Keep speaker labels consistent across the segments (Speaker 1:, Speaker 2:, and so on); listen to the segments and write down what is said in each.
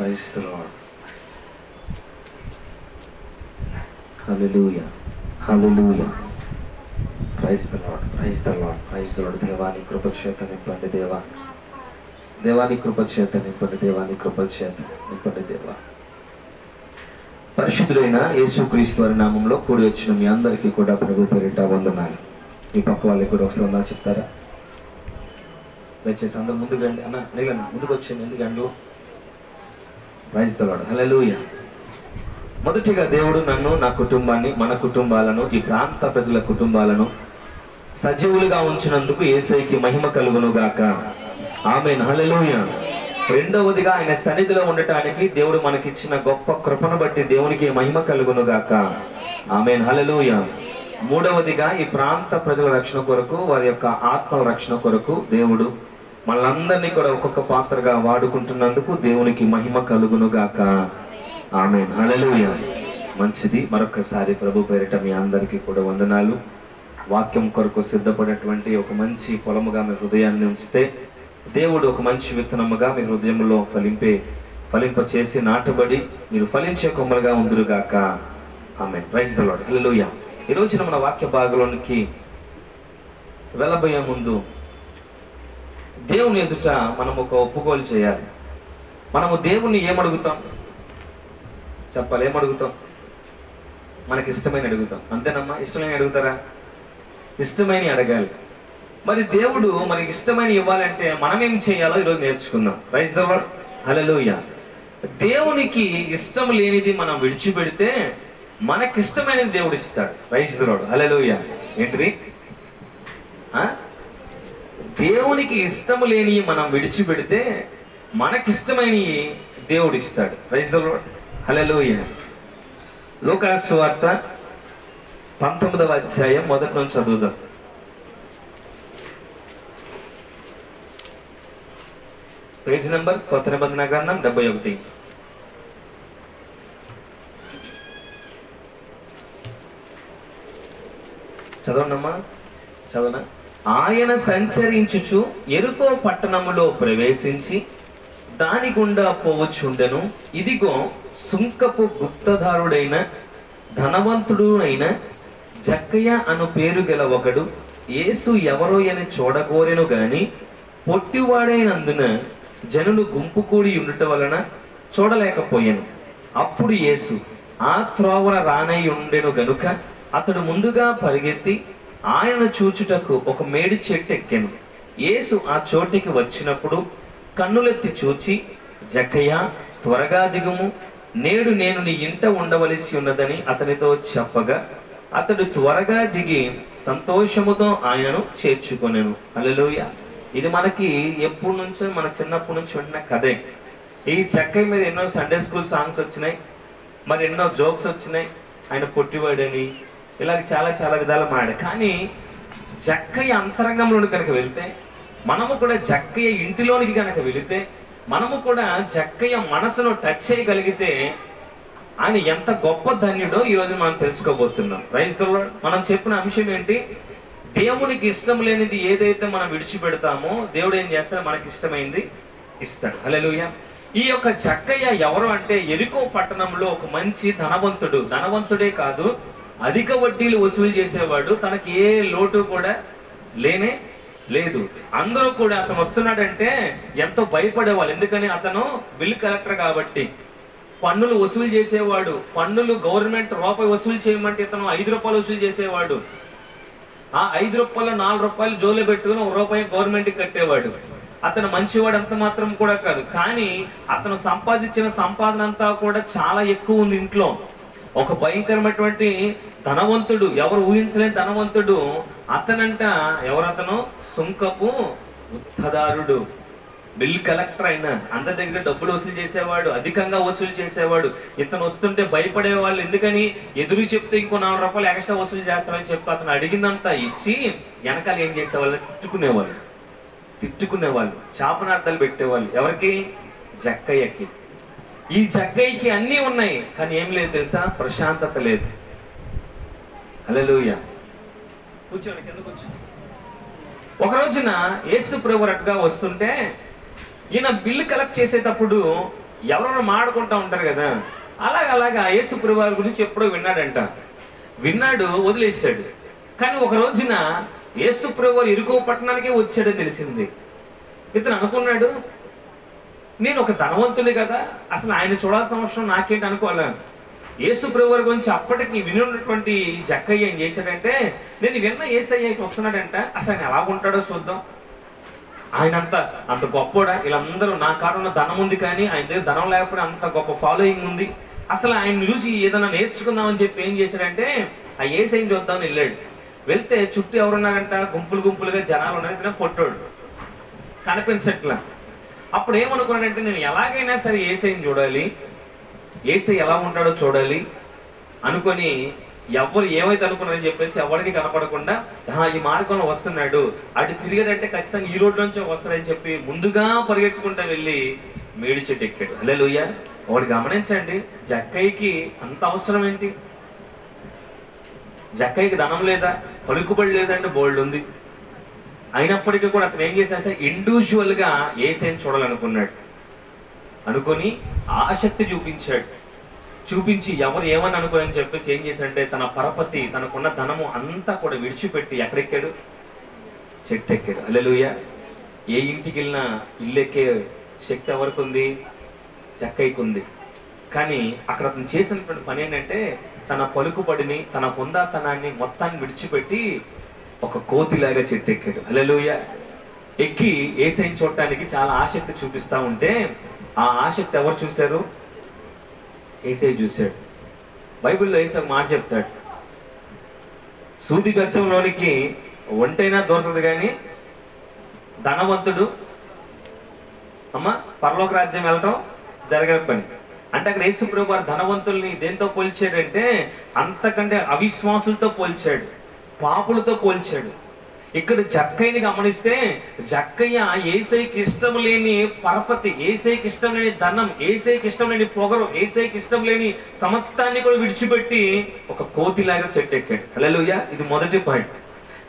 Speaker 1: Praise the Lord. హల్లెలూయా, హల్లెలూయా. Praise the Lord, praise the Lord, praise the Lord. దేవాని కృపచేత నింపండి దేవా, దేవాని కృపచేత నింపండి, దేవాని కృపచేత నింపండి దేవా. పరిశుద్ధుడైన యేసుక్రీస్తు వారి నామంలో కూడి వచ్చిన మీ అందరికీ కూడా ప్రభు పేరిట వందనాలు. మీ పక్క వాళ్ళకి కూడా ఒకసారి వందనాలు చెప్తారా? దయచేసి అందరూ ముందుకు రండి. అన్న నీళ్ళన్న ముందుకు వచ్చేయండి, ఎందుకండి. ప్రైజ్ ది లార్డ్, హల్లెలూయా. మొదటిగా దేవుడు నన్ను, నా కుటుంబాన్ని, మన కుటుంబాలను, ఈ ప్రాంత ప్రజల కుటుంబాలను సజీవులుగా ఉంచినందుకు యేసయ్యకి మహిమ కలుగును గాక. ఆమేన్, హల్లెలూయా. రెండవదిగా ఆయన సన్నిధిలో ఉండటానికి దేవుడు మనకిచ్చిన గొప్ప కృపను బట్టి దేవునికి మహిమ కలుగును గాక. ఆమేన్, హల్లెలూయా. మూడవదిగా ఈ ప్రాంత ప్రజల రక్షణ కొరకు, వారి యొక్క ఆత్మల రక్షణ కొరకు దేవుడు మనందరినీ కూడా ఒక్కొక్క పాత్రగా వాడుకుంటున్నందుకు దేవునికి మహిమ కలుగును గాక. ఆమేన్, హల్లెలూయా. మంచిది. మరొకసారి ప్రభు పేరిట మీ అందరికీ కూడా వందనాలు. వాక్యం కొరకు సిద్ధపడినటువంటి ఒక మంచి పొలముగా మీ హృదయాన్ని ఉంచితే దేవుడు ఒక మంచి విత్తనముగా మీ హృదయంలో ఫలింప చేసి నాటబడి మీరు ఫలించే కొమ్మలుగా ఉందురుగాక. ఆమేన్, ప్రైజ్ ది లార్డ్, హల్లెలూయా. ఈ రోజున మన వాక్య భాగంలోనికి వెళ్ళబోయే ముందు దేవుని ఎదుట మనం ఒక ఒప్పుకోలు చేయాలి. మనము దేవుణ్ణి ఏమడుగుతాం చెప్పాలి? ఏమడుగుతాం? మనకి ఇష్టమైన అడుగుతాం, అంతేనమ్మా? ఇష్టమైన అడుగుతారా? ఇష్టమైన అడగాలి. మరి దేవుడు మనకి ఇష్టమైన ఇవ్వాలంటే మనం ఏం చేయాలో ఈరోజు నేర్చుకుందాం. ప్రైజ్ ది లార్డ్, హల్లెలూయా. దేవునికి ఇష్టం లేనిది మనం విడిచిపెడితే మనకిష్టమైనది దేవుడు ఇస్తాడు. ప్రైజ్ ది లార్డ్, హల్లెలూయా. ఏంటిది? దేవునికి ఇష్టం లేని మనం విడిచిపెడితే మనకిష్టమైనవి దేవుడు ఇస్తాడు. ప్రైజ్ ది లార్డ్, హల్లెలూయా. లూకాసు సువార్త 19వ అధ్యాయం మొదటి నుంచి చదువుదాం. పేజ్ నెంబర్ కొత్త నిబంధన గ్రంథం 71. చదవండమ్మా, చదవనా? ఆయన సంచరించుచు యెరికో పట్టణములో ప్రవేశించి దాని గుండా పోవచ్చుండెను. ఇదిగో సుంకపు గుప్తదారుడైన ధనవంతుడునైన జక్కయ్య అను పేరు గల ఒకడు యేసు ఎవరో అని చూడగోరెను గాని పొట్టివాడైనందున జనులు గుంపు కూడి ఉండుట వలన చూడలేకపోయాను. అప్పుడు యేసు ఆ త్రోవన రానై ఉండెను గనుక అతడు ముందుగా పరిగెత్తి ఆయనను చూచుటకు ఒక మేడి చెట్టు ఎక్కెను. యేసు ఆ చోటికి వచ్చినప్పుడు కన్నులెత్తి చూచి, జక్కయ్య, త్వరగా దిగుము, నేడు నేను నీ ఇంట ఉండవలసి ఉన్నదని అతనితో చెప్పగా అతడు త్వరగా దిగి సంతోషముతో ఆయనను చేర్చుకొనెను. హల్లెలూయా. ఇది మనకి ఎప్పటి నుంచో, మన చిన్నప్పటి నుంచి వింటున్న కథే. ఈ జక్కయ్య మీద ఎన్నో సండే స్కూల్ సాంగ్స్ వచ్చినాయి, మరి ఎన్నో జోక్స్ వచ్చినాయి. ఆయన పొట్టివాడని ఇలా చాలా చాలా విధాలు మాడాడు. కానీ జక్కయ్య అంతరంగంలోని కనుక వెళితే, మనము కూడా జక్కయ్య ఇంటిలోనికి కనుక వెళితే, మనము కూడా జక్కయ్య మనసును టచ్ చేయగలిగితే ఆయన ఎంత గొప్ప ధన్యుడో ఈరోజు మనం తెలుసుకోబోతున్నాం. Praise the Lord. మనం చెప్పిన అంశం ఏంటి? దేవునికి ఇష్టం లేనిది ఏదైతే మనం విడిచిపెడతామో దేవుడు ఏం చేస్తాడు? మనకి ఇష్టమైంది ఇస్తాడు. హల్లెలూయా. ఈ యొక్క జక్కయ్య ఎవరు అంటే, యెరికో పట్టణంలో ఒక మంచి ధనవంతుడు. ధనవంతుడే కాదు, అధిక వడ్డీలు వసూలు చేసేవాడు. తనకి ఏ లోటు కూడా లేనే లేదు. అందరూ కూడా అతను వస్తున్నాడంటే ఎంతో భయపడేవాళ్ళు. ఎందుకని? అతను బిల్ కలెక్టర్ కాబట్టి. పన్నులు వసూలు చేసేవాడు. పన్నులు గవర్నమెంట్ రూపాయి వసూలు చేయమంటే ఇతను 5 రూపాయలు వసూలు చేసేవాడు. ఆ 5 రూపాయలు 4 రూపాయలు జోలు పెట్టుకుని 1 రూపాయి గవర్నమెంట్కి కట్టేవాడు. అతను మంచివాడు అంత మాత్రం కూడా కాదు. కానీ అతను సంపాదించిన సంపాదన అంతా కూడా చాలా ఎక్కువ ఉంది ఇంట్లో. ఒక భయంకరమైనటువంటి ధనవంతుడు, ఎవరు ఊహించలేని ధనవంతుడు అతనంట. ఎవరతను? సుంకపు గుప్తదారుడు, బిల్ కలెక్టర్. అయిన అందరి దగ్గర డబ్బులు వసూలు చేసేవాడు, అధికంగా వసూలు చేసేవాడు. ఇతను వస్తుంటే భయపడేవాళ్ళు. ఎందుకని? ఎదురు చెప్తే ఇంకో 4 రూపాయలు ఎక్స్ట్రా వసూలు చేస్తారని చెప్పి అతను అడిగిందంతా ఇచ్చి వెనకాల ఏం చేసేవాళ్ళు? తిట్టుకునేవాళ్ళు, శాపనార్థాలు పెట్టేవాళ్ళు. ఎవరికి? జక్కయ్యకి. ఈ జక్కయ్యకి అన్నీ ఉన్నాయి, కానీ ఏం లేదు తెలుసా? ప్రశాంతత లేదు. హల్లెలూయా. కూర్చోండి, కింద కూర్చోండి. ఒక రోజున యేసు ప్రభు రట్టుగా వస్తుంటే ఈయన బిల్లు కలెక్ట్ చేసేటప్పుడు ఎవరెవరు మాడుకుంటా ఉంటారు కదా, అలాగా యేసు ప్రభు వారి గురించి ఎప్పుడో విన్నాడు, వదిలేశాడు. కానీ ఒక రోజున యేసు ప్రభు వారు ఎరుకో పట్టణానికే వచ్చాడని తెలిసింది. ఇతను అనుకున్నాడు, నేను ఒక ధనవంతుడే కదా, అసలు ఆయన చూడాల్సిన అవసరం నాకేంటి అనుకోవాలా. యేసు ప్రభు వారి గురించి అప్పటికి వినున్నటువంటి జక్కయ్య ఏం చేశాడంటే, నేను విన్న యేసయ్య ఇటు వస్తున్నాడంట, అసలు ఆయన ఎలా ఉంటాడో చూద్దాం, ఆయన అంత గొప్పోడా, వీళ్ళందరూ నా కాడున్న ధనం ఉంది కానీ ఆయన దగ్గర ధనం లేకపోతే అంత గొప్ప ఫాలోయింగ్ ఉంది, అసలు ఆయన చూసి ఏదైనా నేర్చుకుందామని చెప్పి ఏం చేశాడంటే ఆ యేసయ్యని చూద్దామని వెళ్ళాడు. వెళ్తే చుట్టూ ఎవరున్నారంట, గుంపులుగా జనాలు ఉన్నారు. ఇతను పొట్టోడు, కనిపించట్లా. అప్పుడు ఏమనుకున్నాడంటే, నేను ఎలాగైనా సరే యేసయ్యని చూడాలి, యేసయ్య ఎలా ఉంటాడో చూడాలి అనుకొని ఎవరు ఏమైతే అనుకున్నారని చెప్పేసి ఎవరికి కనపడకుండా ఈ మార్గంలో వస్తున్నాడు, అటు తిరిగాడంటే ఖచ్చితంగా ఈ రోడ్డు నుంచే వస్తాడని చెప్పి ముందుగా పరిగెట్టుకుంటూ వెళ్ళి మేడి చెట్టు ఎక్కాడు. హల్లెలూయా. ఒకటి గమనించండి, జక్కయ్యకి అంత అవసరం ఏంటి? జక్కయ్యకి ధనం లేదా, పలుకుబడి లేదంటే బోల్డ్ ఉంది. అయినప్పటికీ కూడా అతను ఏం చేశాడు, ఇండివిజువల్గా యేసయ్యని చూడాలనుకున్నాడు. అనుకొని ఆసక్తి చూపించి ఎవరు ఏమని అనుకోని చెప్పేసి ఏం చేశాడంటే తన పరపతి, తనకున్న ధనము అంతా కూడా విడిచిపెట్టి ఎక్కడెక్కాడు, చెట్టు ఎక్కాడు. హల్లెలూయా. ఏ ఇంటికి వెళ్ళినా ఇల్లు ఎక్కే శక్తి ఎవరికి ఉంది? జక్కయ్యకు ఉంది. కానీ అక్కడ అతను చేసినటువంటి పని ఏంటంటే తన పలుకుబడిని, తన హుందాతనాన్ని మొత్తాన్ని విడిచిపెట్టి ఒక కోతిలాగా చెట్టు ఎక్కాడు. హల్లెలూయా. ఎక్కి యేసయ్యని చూడటానికి చాలా ఆసక్తి చూపిస్తూ ఉంటే ఆ ఆసక్తి ఎవరు చూశారు? యేసయ్య చూశాడు. బైబిల్లో యేసయ్య మాట చెప్తాడు, సూది బెచ్చంలోనికి ఒంటైనా దూరతుంది కానీ ధనవంతుడు పరలోక రాజ్యం వెళ్ళటం జరగని పని. అంటే అక్కడ యేసు ప్రభు వారు ధనవంతుల్ని దేంతో పోల్చాడంటే అంతకంటే అవిశ్వాసులతో పోల్చాడు, పాపులతో పోల్చాడు. ఇక్కడ జక్కయ్యని గమనిస్తే జక్కయ్య యేసయ్యకి ఇష్టం లేని పరపతి, యేసయ్యకి ఇష్టం లేని ధనం, యేసయ్యకి ఇష్టం లేని పొగరు, యేసయ్యకి ఇష్టం లేని సమస్తాన్ని కూడా విడిచిపెట్టి ఒక కోతిలాగా చెట్టు ఎక్కాడు. హల్లెలూయా. ఇది మొదటి పాయింట్.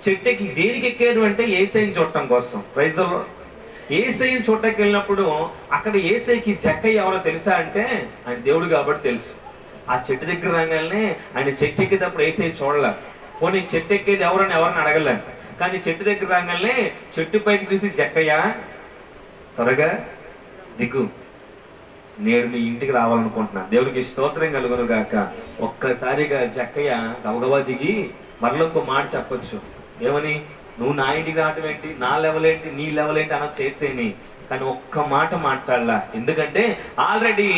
Speaker 1: చెట్టెక్కి దేనికి ఎక్కాడు అంటే యేసయ్యని చూడటం కోసం. Praise the lord. యేసయ్యని చూడటానికి వెళ్ళినప్పుడు అక్కడ యేసయ్యకి జక్కయ్య ఎవరో తెలుసా అంటే ఆయన దేవుడు కాబట్టి తెలుసు. ఆ చెట్టు దగ్గర రాగానే ఆయన చెట్టు ఎక్కేటప్పుడు యేసయ్య చూడలే, పోనీ చెట్టు ఎక్కేది ఎవరని అడగలే. కానీ చెట్టు దగ్గర రాగానే చెట్టు పైకి చూసి జక్కయ్య త్వరగా దిగు, నేడు నీ ఇంటికి రావాలనుకుంటున్నా. దేవుడికి స్తోత్రం కలుగును గాక. ఒక్కసారిగా జక్కయ్య గబగబా దిగి మరలో ఇంకో మాట చెప్పొచ్చు, ఏమని? నువ్వు నా ఇంటికి రావటం ఏంటి, నా లెవెల్ ఏంటి, నీ లెవెల్ ఏంటి అన్న చేసేని. కానీ ఒక్క మాట మాట్లాడలా. ఎందుకంటే ఆల్రెడీ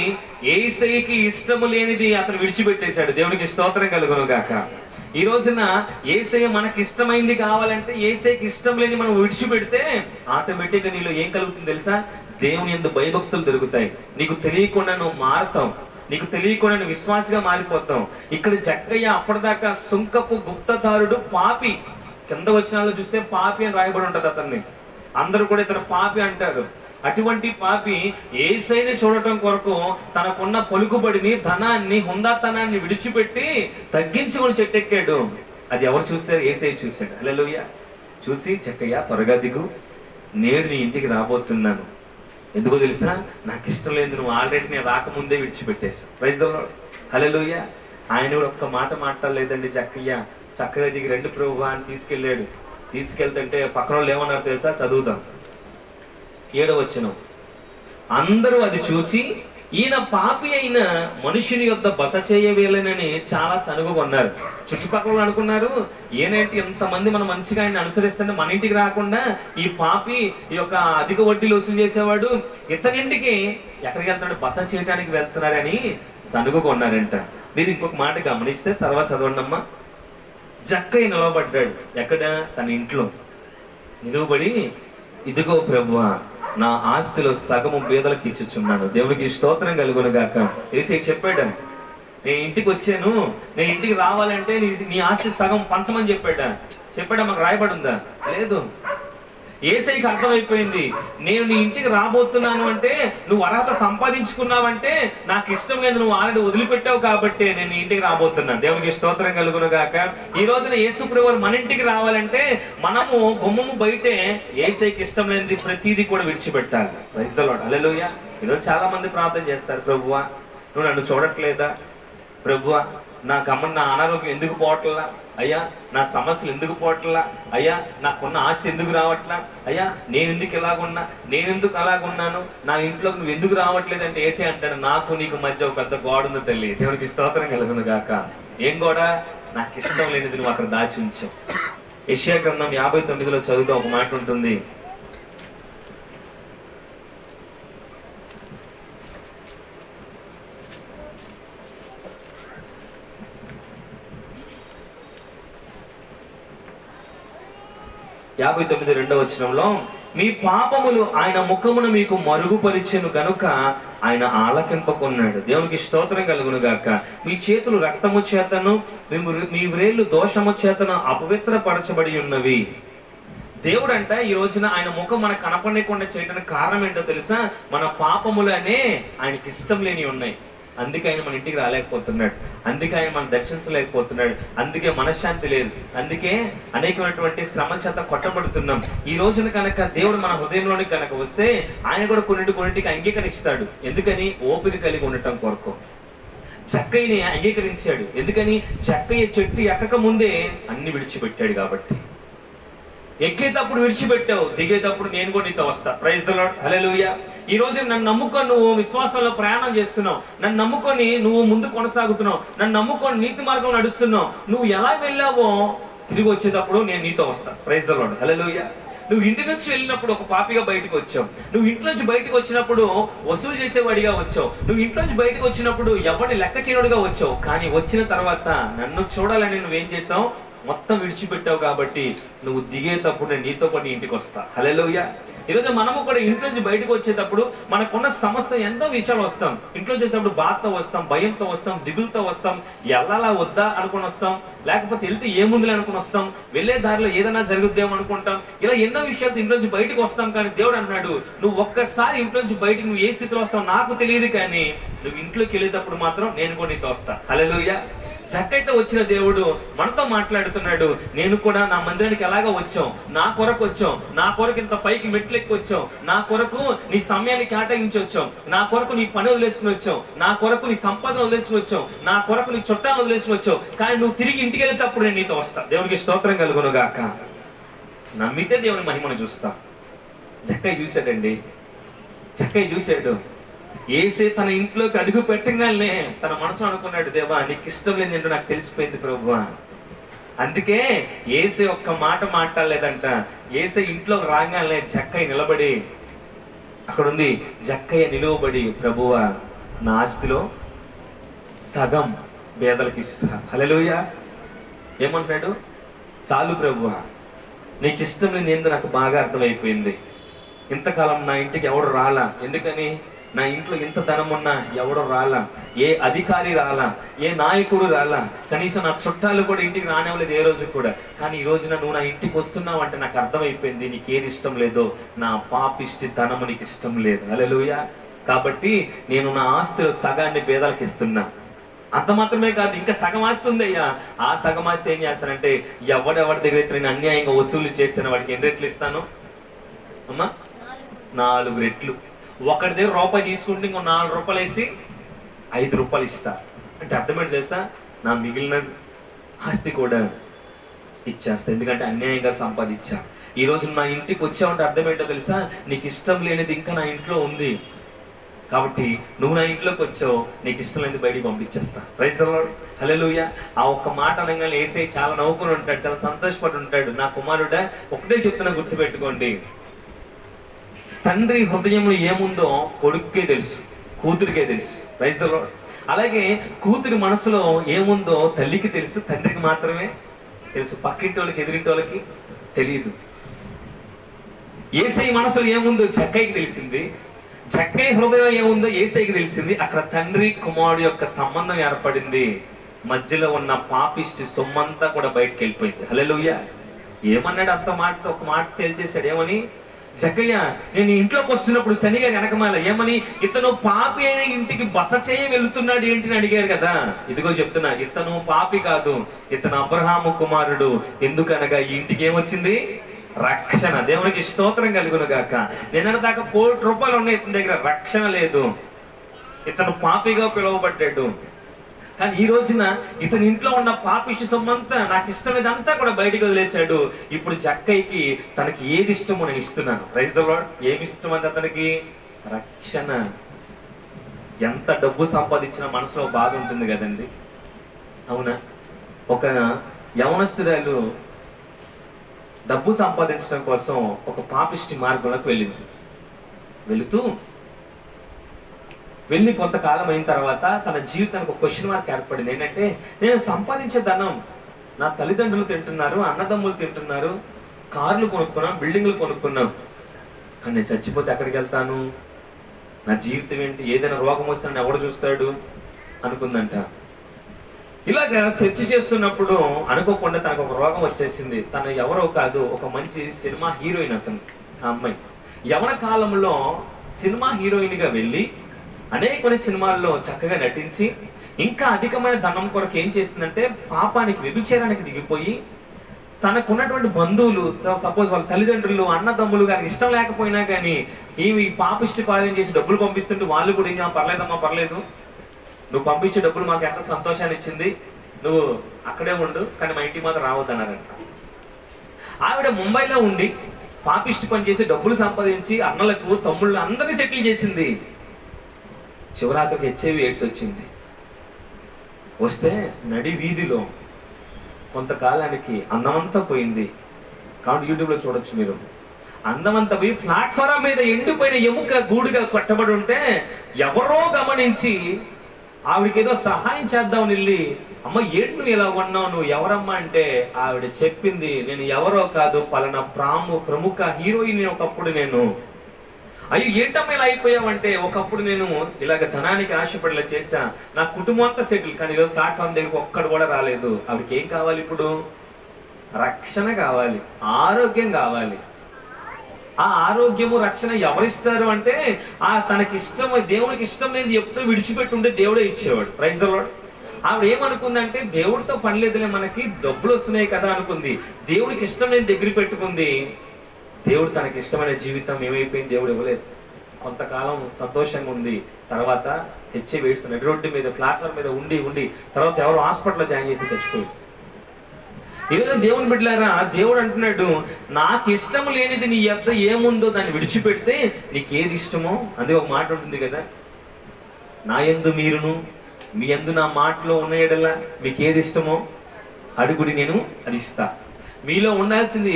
Speaker 1: యేసయ్యకి ఇష్టము లేనిది అతను విడిచిపెట్టేశాడు. దేవునికి స్తోత్రం కలుగును గాక. ఈ రోజున యేసయ్య మనకి ఇష్టమైంది కావాలంటే యేసయ్యకి ఇష్టం లేని మనం విడిచిపెడితే ఆటోమేటిక్గా నీలో ఏం కలుగుతుంది తెలుసా? దేవుని యందు భయభక్తులు దొరుకుతాయి. నీకు తెలియకుండా నువ్వు మారుతావు, నీకు తెలియకుండా నువ్వు విశ్వాసగా మారిపోతావు. ఇక్కడ జక్కయ్య అప్పటిదాకా సుంకపు గుప్తదారుడు, పాపి. కింద వచనాల్లో చూస్తే పాపి అని రాయబడి ఉంటుంది అతన్ని. అందరూ కూడా ఇతను పాపి అంటారు. అటువంటి పాపి యేసయ్యని చూడటం కొరకు తనకున్న పలుకుబడిని, ధనాన్ని, హుందాతనాన్ని విడిచిపెట్టి తగ్గించుకొని చెట్టెక్కాడు. అది ఎవరు చూశారు? యేసయ్య చూశాడు. హల్లెలూయా. చూసి జక్కయ్య త్వరగా దిగు, నేడు నీ ఇంటికి రాబోతున్నాను. ఎందుకో తెలుసా? నాకు ఇష్టం లేదు, నువ్వు ఆల్రెడీ నేను రాకముందే విడిచిపెట్టేశావు. Praise the Lord. హల్లెలూయా. ఆయన కూడా ఒక్క మాట మాట్లాడలేదండి. జక్కయ్య చక్కగా దిగి రెండు ప్రభువా అని తీసుకెళ్ళాడు. తీసుకెళ్తుంటే పక్కన వాళ్ళు ఏమన్నారు తెలుసా? చదువుతాం 7వ వచనం. అందరూ అది చూచి ఈయన పాపి అయిన మనుషుని యొద్ద బస చేయవేలనని చాలా సనుగుకొన్నారు. చుట్టుపక్కల అనుకున్నారు, ఈయనేంటి ఎంతమంది మనం మంచిగా ఆయన అనుసరిస్తుంటే మన ఇంటికి రాకుండా ఈ పాపి, ఈ యొక్క అధిక వడ్డీలు వసూలు చేసేవాడు ఇతనింటికి ఎక్కడికి వెళ్తున్నాడు, బస చేయడానికి వెళ్తున్నారని సనుగుకొన్నారంట. మీరు ఇంకొక మాట గమనిస్తే తర్వాత చదవండి అమ్మా. జక్కయ్య నిలవబడ్డాడు. ఎక్కడ? తన ఇంట్లో నిలువబడి, ఇదిగో ప్రభువా, నా ఆస్తిలో సగము పేదలకు ఇచ్చుచున్నాను. దేవునికి స్తోత్రం కలుగును గాక. యేసయ్య చెప్పాడు, నేను ఇంటికి వచ్చాను, నేను ఇంటికి రావాలంటే నీ ఆస్తి సగం పంచమని చెప్పాడా? మాకు రాయబడి ఉందా? లేదు. యేసయ్యకి అర్థమైపోయింది, నేను నీ ఇంటికి రాబోతున్నాను అంటే నువ్వు అర్హత సంపాదించుకున్నావంటే నాకు ఇష్టం లేదు, నువ్వు ఆల్రెడీ వదిలిపెట్టావు కాబట్టి నేను నీ ఇంటికి రాబోతున్నాను. దేవునికి స్తోత్రం కలుగును గాక. ఈ రోజున యేసుప్రభువు మన ఇంటికి రావాలంటే మనము గుమ్మము బయటే యేసయ్యకి ఇష్టం లేనిది ప్రతిదీ కూడా విడిచిపెట్టాలి. Praise the Lord. హల్లెలూయా. ఈరోజు చాలా మంది ప్రార్థన చేస్తారు, ప్రభువా నువ్వు నన్ను చూడట్లేదా, ప్రభువా నా అనారోగ్యం ఎందుకు పోవట్లా, అయ్యా నా సమస్యలు ఎందుకు పోవట్లా, అయ్యా నాకున్న ఆస్తి ఎందుకు రావట్లా, అయ్యా నేను ఎందుకు ఇలాగున్నా, నేను ఎందుకు అలాగున్నాను, నా ఇంట్లోకి నువ్వు ఎందుకు రావట్లేదు అంటే యేసయ్య అంటాడు, నాకు నీకు మధ్య ఒక పెద్ద గోడ ఉంది తల్లి. దేవునికి స్తోత్రం కలుగును గాక. ఏం గోడ? నాకు ఇష్టం లేనిది నువ్వు అక్కడ దాచి ఉంచావు. యెషయా గ్రంథం 59లో చదువుతూ ఒక మాట ఉంటుంది, యాభై 59 వచనంలో, మీ పాపములు ఆయన ముఖమును మీకు మరుగుపరిచెను గనుక ఆయన ఆలకింపకున్నాడు. దేవునికి స్తోత్రం కలుగును గాక. మీ చేతులు రక్తము చేతను మీ వ్రేళ్లు దోషము చేతను అపవిత్రపరచబడి ఉన్నవి. దేవుడు అంట ఈ రోజున ఆయన ముఖం మనకు కనపడకుండా చేయడానికి కారణం ఏంటో తెలుసా? మన పాపములనే ఆయనకి ఇష్టం లేని ఉన్నాయి. అందుకే ఆయన మన ఇంటికి రాలేకపోతున్నాడు, అందుకే ఆయన మనం దర్శించలేకపోతున్నాడు, అందుకే మనశ్శాంతి లేదు, అందుకే అనేకమైనటువంటి శ్రమ చేత కొట్టబడుతున్నాం. ఈ రోజున కనుక దేవుడు మన హృదయంలోనికి కనుక వస్తే ఆయన కూడా కొన్నింటికి అంగీకరిస్తాడు. ఎందుకని? ఓపిక కలిగి ఉండటం కొరకు. చక్కయ్యని అంగీకరించాడు. ఎందుకని? చక్కయ్య చెట్టు ఎక్కక ముందే అన్ని విడిచిపెట్టాడు కాబట్టి. ఎక్కేటప్పుడు విడిచిపెట్టావు, దిగేటప్పుడు నేను కూడా నీతో వస్తా. Praise the Lord. హల్లెలూయా. ఈ రోజు నన్ను నమ్ముకొని నువ్వు విశ్వాసంలో ప్రయాణం చేస్తున్నావు, నన్ను నమ్ముకొని నువ్వు ముందు కొనసాగుతున్నావు, నన్ను నమ్ముకొని నీతి మార్గం నడుస్తున్నావు. నువ్వు ఎలా వెళ్ళావో తిరిగి వచ్చేటప్పుడు నేను నీతో వస్తా. Praise the Lord. హల్లెలూయా. నువ్వు ఇంటి నుంచి వెళ్ళినప్పుడు ఒక పాపిగా బయటకు వచ్చావు, నువ్వు ఇంటి నుంచి బయటకు వచ్చినప్పుడు వసూలు చేసేవాడిగా వచ్చావు, నువ్వు ఇంటి నుంచి బయటకు వచ్చినప్పుడు ఎవరిని లెక్క చేయనుడిగా వచ్చావు. కానీ వచ్చిన తర్వాత నన్ను చూడాలని నువ్వేం చేసావు? మొత్తం విడిచిపెట్టావు కాబట్టి నువ్వు దిగేటప్పుడు నేను నీతో పాటు ఇంటికి వస్తా. హల్లెలూయా. ఈరోజు మనము కూడా ఇంట్లో నుంచి బయటకు వచ్చేటప్పుడు మనకున్న సమస్త ఎంతో విషయాలు వస్తాం. ఇంట్లో చేసేటప్పుడు బాధతో వస్తాం, భయంతో వస్తాం, దిగులతో వస్తాం, ఎల్లాలా వద్దా అనుకుని వస్తాం, లేకపోతే వెళ్తే ఏముందిలే అనుకుని వస్తాం, వెళ్ళే దారిలో ఏదైనా జరుగుద్దేమో అనుకుంటాం. ఇలా ఎన్నో విషయాలు ఇంట్లో నుంచి బయటకు వస్తాం. కానీ దేవుడు అన్నాడు, నువ్వు ఒక్కసారి ఇంట్లో నుంచి బయటకు నువ్వు ఏ స్థితిలో వస్తావు నాకు తెలియదు, కానీ నువ్వు ఇంట్లోకి వెళ్ళేటప్పుడు మాత్రం నేను కూడా నీతో వస్తా. హల్లెలూయా. చక్కైతే వచ్చిన దేవుడు మనతో మాట్లాడుతున్నాడు. నేను కూడా నా మందిరానికి ఎలాగ వచ్చావు, నా కొరకు వచ్చావు, నా కొరకు ఇంత పైకి మెట్లెక్కి వచ్చావు, నా కొరకు నీ సమయాన్ని కేటాయించి వచ్చావు, నా కొరకు నీ పని వదిలేసుకుని వచ్చావు, నా కొరకు నీ సంపాదన వదిలేసుకుని వచ్చావు, నా కొరకు నీ చుట్టాలు వదిలేసుకుని వచ్చావు. కానీ నువ్వు తిరిగి ఇంటికి వెళ్తేటప్పుడు నేను నీతో వస్తా. దేవునికి స్తోత్రం కలుగును గాక. నమ్మితే దేవుని మహిమను చూస్తా. చక్కయ్య చూశాడండి, చక్కయ్య చూశాడు. యేసే తన ఇంట్లోకి అడుగు పెట్టగానే తన మనసు అనుకున్నాడు, దేవా నీకు ఇష్టం లేదు ఏంటో నాకు తెలిసిపోయింది ప్రభువా. అందుకే యేసే ఒక్క మాట మాట్లాడలేదంట. యేసే ఇంట్లోకి రాగానే జక్కయ్య నిలబడి, అక్కడ ఉంది జక్కయ్య నిలువబడి, ప్రభువా నా ఆస్తిలో సగం పేదలకు ఇస్తా. హల్లెలూయా. ఏమంటున్నాడు? చాలు ప్రభువా, నీకు ఇష్టం లేదు ఏందో నాకు బాగా అర్థమైపోయింది. ఇంతకాలం నా ఇంటికి ఎవడు రాలా, ఎందుకని? నా ఇంట్లో ఇంత ధనం ఉన్నా ఎవడో రాలా, ఏ అధికారి రాలా, ఏ నాయకుడు రాలా, కనీసం నా చుట్టాలు కూడా ఇంటికి రానివ్వలేదు ఏ రోజు కూడా. కానీ ఈ రోజున నువ్వు నా ఇంటికి వస్తున్నావు అంటే నాకు అర్థమైపోయింది నీకు ఏది ఇష్టం లేదో, నా పాపిష్టి ధనము నీకు ఇష్టం లేదు. హల్లెలూయా. కాబట్టి నేను నా ఆస్తిలో సగాన్ని పేదలకు ఇస్తున్నా. అంత మాత్రమే కాదు, ఇంకా సగం ఆస్తి ఉంది అయ్యా. ఆ సగం ఆస్తి ఏం చేస్తానంటే ఎవడెవరి దగ్గర అయితే నేను అన్యాయంగా వసూలు చేసిన వాడికి ఎన్ని రెట్లు ఇస్తాను అమ్మా? 4 రెట్లు. ఒకటి దగ్గర రూపాయి తీసుకుంటే ఇంకో 4 రూపాయలు వేసి 5 రూపాయలు ఇస్తా. అంటే అర్థమేంటి తెలుసా? నా మిగిలిన ఆస్తి కూడా ఇచ్చేస్తా, ఎందుకంటే అన్యాయంగా సంపాదించా. ఈ రోజు నా ఇంటికి వచ్చావంటే అర్థమేంటో తెలుసా? నీకు ఇష్టం లేనిది ఇంకా నా ఇంట్లో ఉంది కాబట్టి నువ్వు నా ఇంట్లోకి వచ్చావు, నీకు ఇష్టం లేనిది బయటికి పంపించేస్తా. Praise the Lord. హల్లెలూయా. ఆ ఒక్క మాట అనగానే యేసయ్య చాలా నవ్వుకుని ఉంటాడు, చాలా సంతోషపడి ఉంటాడు. నా కుమారుడా ఒకటే చెప్తున్నా, గుర్తుపెట్టుకోండి, తండ్రి హృదయంలో ఏముందో కొడుక్కే తెలుసు, కూతురికే తెలుసు. Praise the Lord. అలాగే కూతురి మనసులో ఏముందో తల్లికి తెలుసు, తండ్రికి మాత్రమే తెలుసు, పక్కింటి వాళ్ళకి ఎదిరింటి వాళ్ళకి తెలియదు. యేసయ్య మనసులో ఏముందో జక్కయ్యకి తెలిసింది, జక్కయ్య హృదయం ఏముందో యేసయ్యకి తెలిసింది. అక్కడ తండ్రి కుమారుడు యొక్క సంబంధం ఏర్పడింది. మధ్యలో ఉన్న పాపిష్టి సొమ్మంతా కూడా బయటకు వెళ్ళిపోయింది. హల్లెలూయా. ఏమన్నాడు? అంత మాట ఒక మాట తేల్చేశాడు. ఏమని? జక్కయ్య, నేను ఇంట్లోకి వస్తున్నప్పుడు శనిగా వెనకమాల ఏమని, ఇతను పాపి అయిన ఇంటికి బస చేయ వెళుతున్నాడు ఏంటి అని అడిగారు కదా. ఇదిగో చెప్తున్నా, ఇతను పాపి కాదు, ఇతను అబ్రహాము కుమారుడు. ఎందుకనగా ఈ ఇంటికి ఏమొచ్చింది? రక్షణ. దేవునికి స్తోత్రం కలుగును గాక. నిన్న దాకా ₹1,00,00,000 ఉన్నాయి ఇతని దగ్గర, రక్షణ లేదు. ఇతను పాపిగా పిలువబడ్డాడు. కానీ ఈ రోజున ఇతని ఇంట్లో ఉన్న పాపిష్టి సొమ్మంతా, నాకు ఇష్టం ఇదంతా కూడా బయటికి వదిలేశాడు. ఇప్పుడు జక్కయ్యకి తనకి ఏది ఇష్టమో నేను ఇస్తున్నాను. Praise the Lord. ఏమి ఇష్టం అంటే అతనికి? రక్షణ. ఎంత డబ్బు సంపాదించిన మనసులో బాధ ఉంటుంది కదండి, అవునా? ఒక యవనస్తురాలు డబ్బు సంపాదించడం కోసం ఒక పాపిష్టి మార్గంలోకి వెళ్ళి కొంతకాలం అయిన తర్వాత తన జీవితానికి ఒక క్వశ్చన్ మార్క్ ఏర్పడింది. ఏంటంటే, నేను సంపాదించే ధనం నా తల్లిదండ్రులు తింటున్నారు, అన్నదమ్ములు తింటున్నారు, కార్లు కొనుక్కున్నాం, బిల్డింగ్లు కొనుక్కున్నాం, కానీ నేను చచ్చిపోతే ఎక్కడికి వెళ్తాను? నా జీవితం ఏంటి? ఏదైనా రోగం వస్తే నన్ను ఎవడు చూస్తాడు అనుకుందంట. ఇలాగా సెర్చ్ చేస్తున్నప్పుడు అనుకోకుండా తనకు ఒక రోగం వచ్చేసింది. తను ఎవరో కాదు, ఒక మంచి సినిమా హీరోయిన్ అతను. ఆ అమ్మాయి యవన కాలంలో సినిమా హీరోయిన్గా వెళ్ళి అనేక సినిమాల్లో చక్కగా నటించి ఇంకా అధికమైన ధనం కొరకు ఏం చేస్తుందంటే, పాపానికి, వ్యభిచారానికి దిగిపోయి తనకున్నటువంటి బంధువులు, సపోజ్ వాళ్ళ తల్లిదండ్రులు, అన్నదమ్ములు కానీ ఇష్టం లేకపోయినా కానీ ఈ పాపిష్టి కార్యం చేసి డబ్బులు పంపిస్తుంటే వాళ్ళు కూడా ఇంకా పర్లేదమ్మా, పర్లేదు, నువ్వు పంపించే డబ్బులు మాకు ఎంత సంతోషాన్ని ఇచ్చింది, నువ్వు అక్కడే ఉండు, కానీ మా ఇంటికి మాత్రం రావద్దన్నారంట. ఆవిడ ముంబైలో ఉండి పాపిష్టి పని చేసి డబ్బులు సంపాదించి అన్నలకు, తమ్ముళ్ళు అందరినీ సెటిల్ చేసింది. చివరాకరికి HIV ఎయిడ్స్ వచ్చింది. వస్తే నడి వీధిలో కొంతకాలానికి అందమంతా పోయింది. కాబట్టి యూట్యూబ్లో చూడొచ్చు మీరు. అందమంతా పోయి ప్లాట్ఫారం మీద ఎండిపోయిన ఎముక గూడుగా కట్టబడి ఉంటే ఎవరో గమనించి ఆవిడకి ఏదో సహాయం చేద్దామని వెళ్ళి, అమ్మ ఏంటి నువ్వు ఇలా ఉన్నావు, నువ్వు ఎవరమ్మా అంటే ఆవిడ చెప్పింది, నేను ఎవరో కాదు, పలానా ప్రముఖ హీరోయిన్ ఒకప్పుడు నేను. అయ్యో ఏంటమ్మా ఇలా అయిపోయావంటే, ఒకప్పుడు నేను ఇలాగ ధనానికి ఆశపడేలా చేశా, నా కుటుంబం అంతా సెటిల్, కానీ ఈరోజు ప్లాట్ఫామ్ దగ్గరకు ఒక్కడు కూడా రాలేదు. ఆవిడకి ఏం కావాలి ఇప్పుడు? రక్షణ కావాలి, ఆరోగ్యం కావాలి. ఆ ఆరోగ్యము రక్షణ ఎవరిస్తారు అంటే, తనకి ఇష్టం, దేవునికి ఇష్టం లేని ఎప్పుడూ విడిచిపెట్టి ఉంటే దేవుడే ఇచ్చేవాడు. Praise the Lord. ఆవిడ ఏమనుకుందంటే, దేవుడితో పని లేదులే, మనకి డబ్బులు వస్తున్నాయి కదా అనుకుంది. దేవునికి ఇష్టం లేని దగ్గర పెట్టుకుంది. దేవుడు తనకి ఇష్టమైన జీవితం ఏమైపోయింది? దేవుడు ఇవ్వలేదు. కొంతకాలం సంతోషంగా ఉంది, తర్వాత HIV ఎయిడ్స్ నడి రోడ్డు మీద ప్లాట్ఫామ్ మీద ఉండి తర్వాత ఎవరు హాస్పిటల్లో జాయిన్ చేసి చచ్చిపోయింది. ఈరోజు దేవుని బిడ్డలారా, దేవుడు అంటున్నాడు, నాకు ఇష్టం లేనిది నీ యొద్ద ఏముందో దాన్ని విడిచిపెడితే నీకు ఏది ఇష్టమో. అందుకే ఒక మాట ఉంటుంది కదా, నా యందు మీరును మీ యందు నా మాటలో ఉన్న ఎడల మీకు ఏది ఇష్టమో అడుగుడి, నేను అది ఇస్తా. మీలో ఉండాల్సింది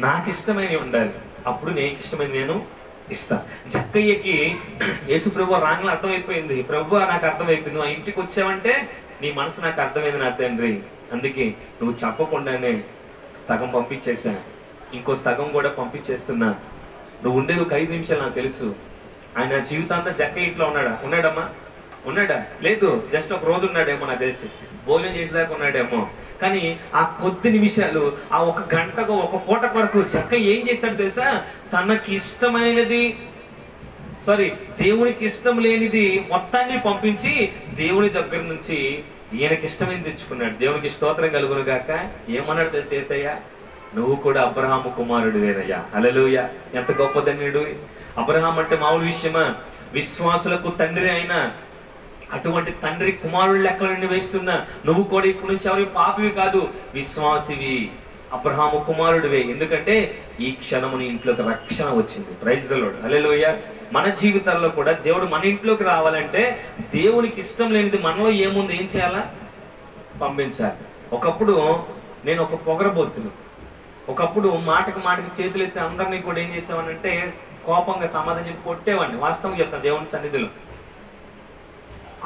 Speaker 1: నాకు ఇష్టమైనవి ఉండాలి, అప్పుడు నీకు ఇష్టమైనది నేను ఇస్తా. జక్కయ్యకి యేసు ప్రభు రాంగ్లో అర్థమైపోయింది. ప్రభు నాకు అర్థమైపోయింది, నువ్వు ఆ ఇంటికి వచ్చావంటే నీ మనసు నాకు అర్థమైంది నా తండ్రి, అందుకే నువ్వు చెప్పకుండానే సగం పంపించేసా, ఇంకో సగం కూడా పంపించేస్తున్నా. నువ్వు ఉండేది ఒక 5 నిమిషాలు నాకు తెలుసు. ఆయన జీవితాంతా జక్కయ్య ఇంట్లో ఉన్నాడా? లేదు, జస్ట్ ఒక రోజు ఉన్నాడేమో నాకు తెలిసి, భోజనం చేసేదాకా ఉన్నాడేమో. కానీ ఆ కొద్ది నిమిషాలు, ఆ ఒక గంటకు, ఒక పూట వరకు జక్కయ్య ఏం చేశాడు తెలుసా? తనకి ఇష్టమైనది, దేవునికి ఇష్టం లేనిది మొత్తాన్ని పంపించి దేవుని దగ్గర నుంచి ఈయనకి ఇష్టమైనది తెచ్చుకున్నాడు. దేవునికి స్తోత్రం కలుగును గాక. ఏమన్నాడు తెలుసు యేసయ్య? నువ్వు కూడా అబ్రహాము కుమారుడు వేరయ్యా. హల్లెలూయా. ఎంత గొప్ప ధన్యుడు అబ్రహాం అంటే! మామూలు విషయమా? విశ్వాసులకు తండ్రి అయిన అటువంటి తండ్రి కుమారుడు లెక్కల నుండి వేస్తున్నా నువ్వు కూడా ఇప్పటి నుంచి ఎవరి పాపివి కాదు, విశ్వాసివి, అబ్రహాము కుమారుడివే. ఎందుకంటే ఈ క్షణము నీ ఇంట్లోకి రక్షణ వచ్చింది. Praise the Lord. హల్లెలూయా. మన జీవితాల్లో కూడా దేవుడు మన ఇంట్లోకి రావాలంటే దేవునికి ఇష్టం లేనిది మనలో ఏముంది, ఏం చేయాలా? పంపించాలి. ఒకప్పుడు నేను ఒక పొగరబోతును, ఒకప్పుడు మాటకి చేతులు ఎత్తి అందరినీ కూడా ఏం చేసేవాడినంటే కోపంగా సమాధానం చెప్పి కొట్టేవాడిని. వాస్తవం చెప్తాను దేవుని సన్నిధిలో.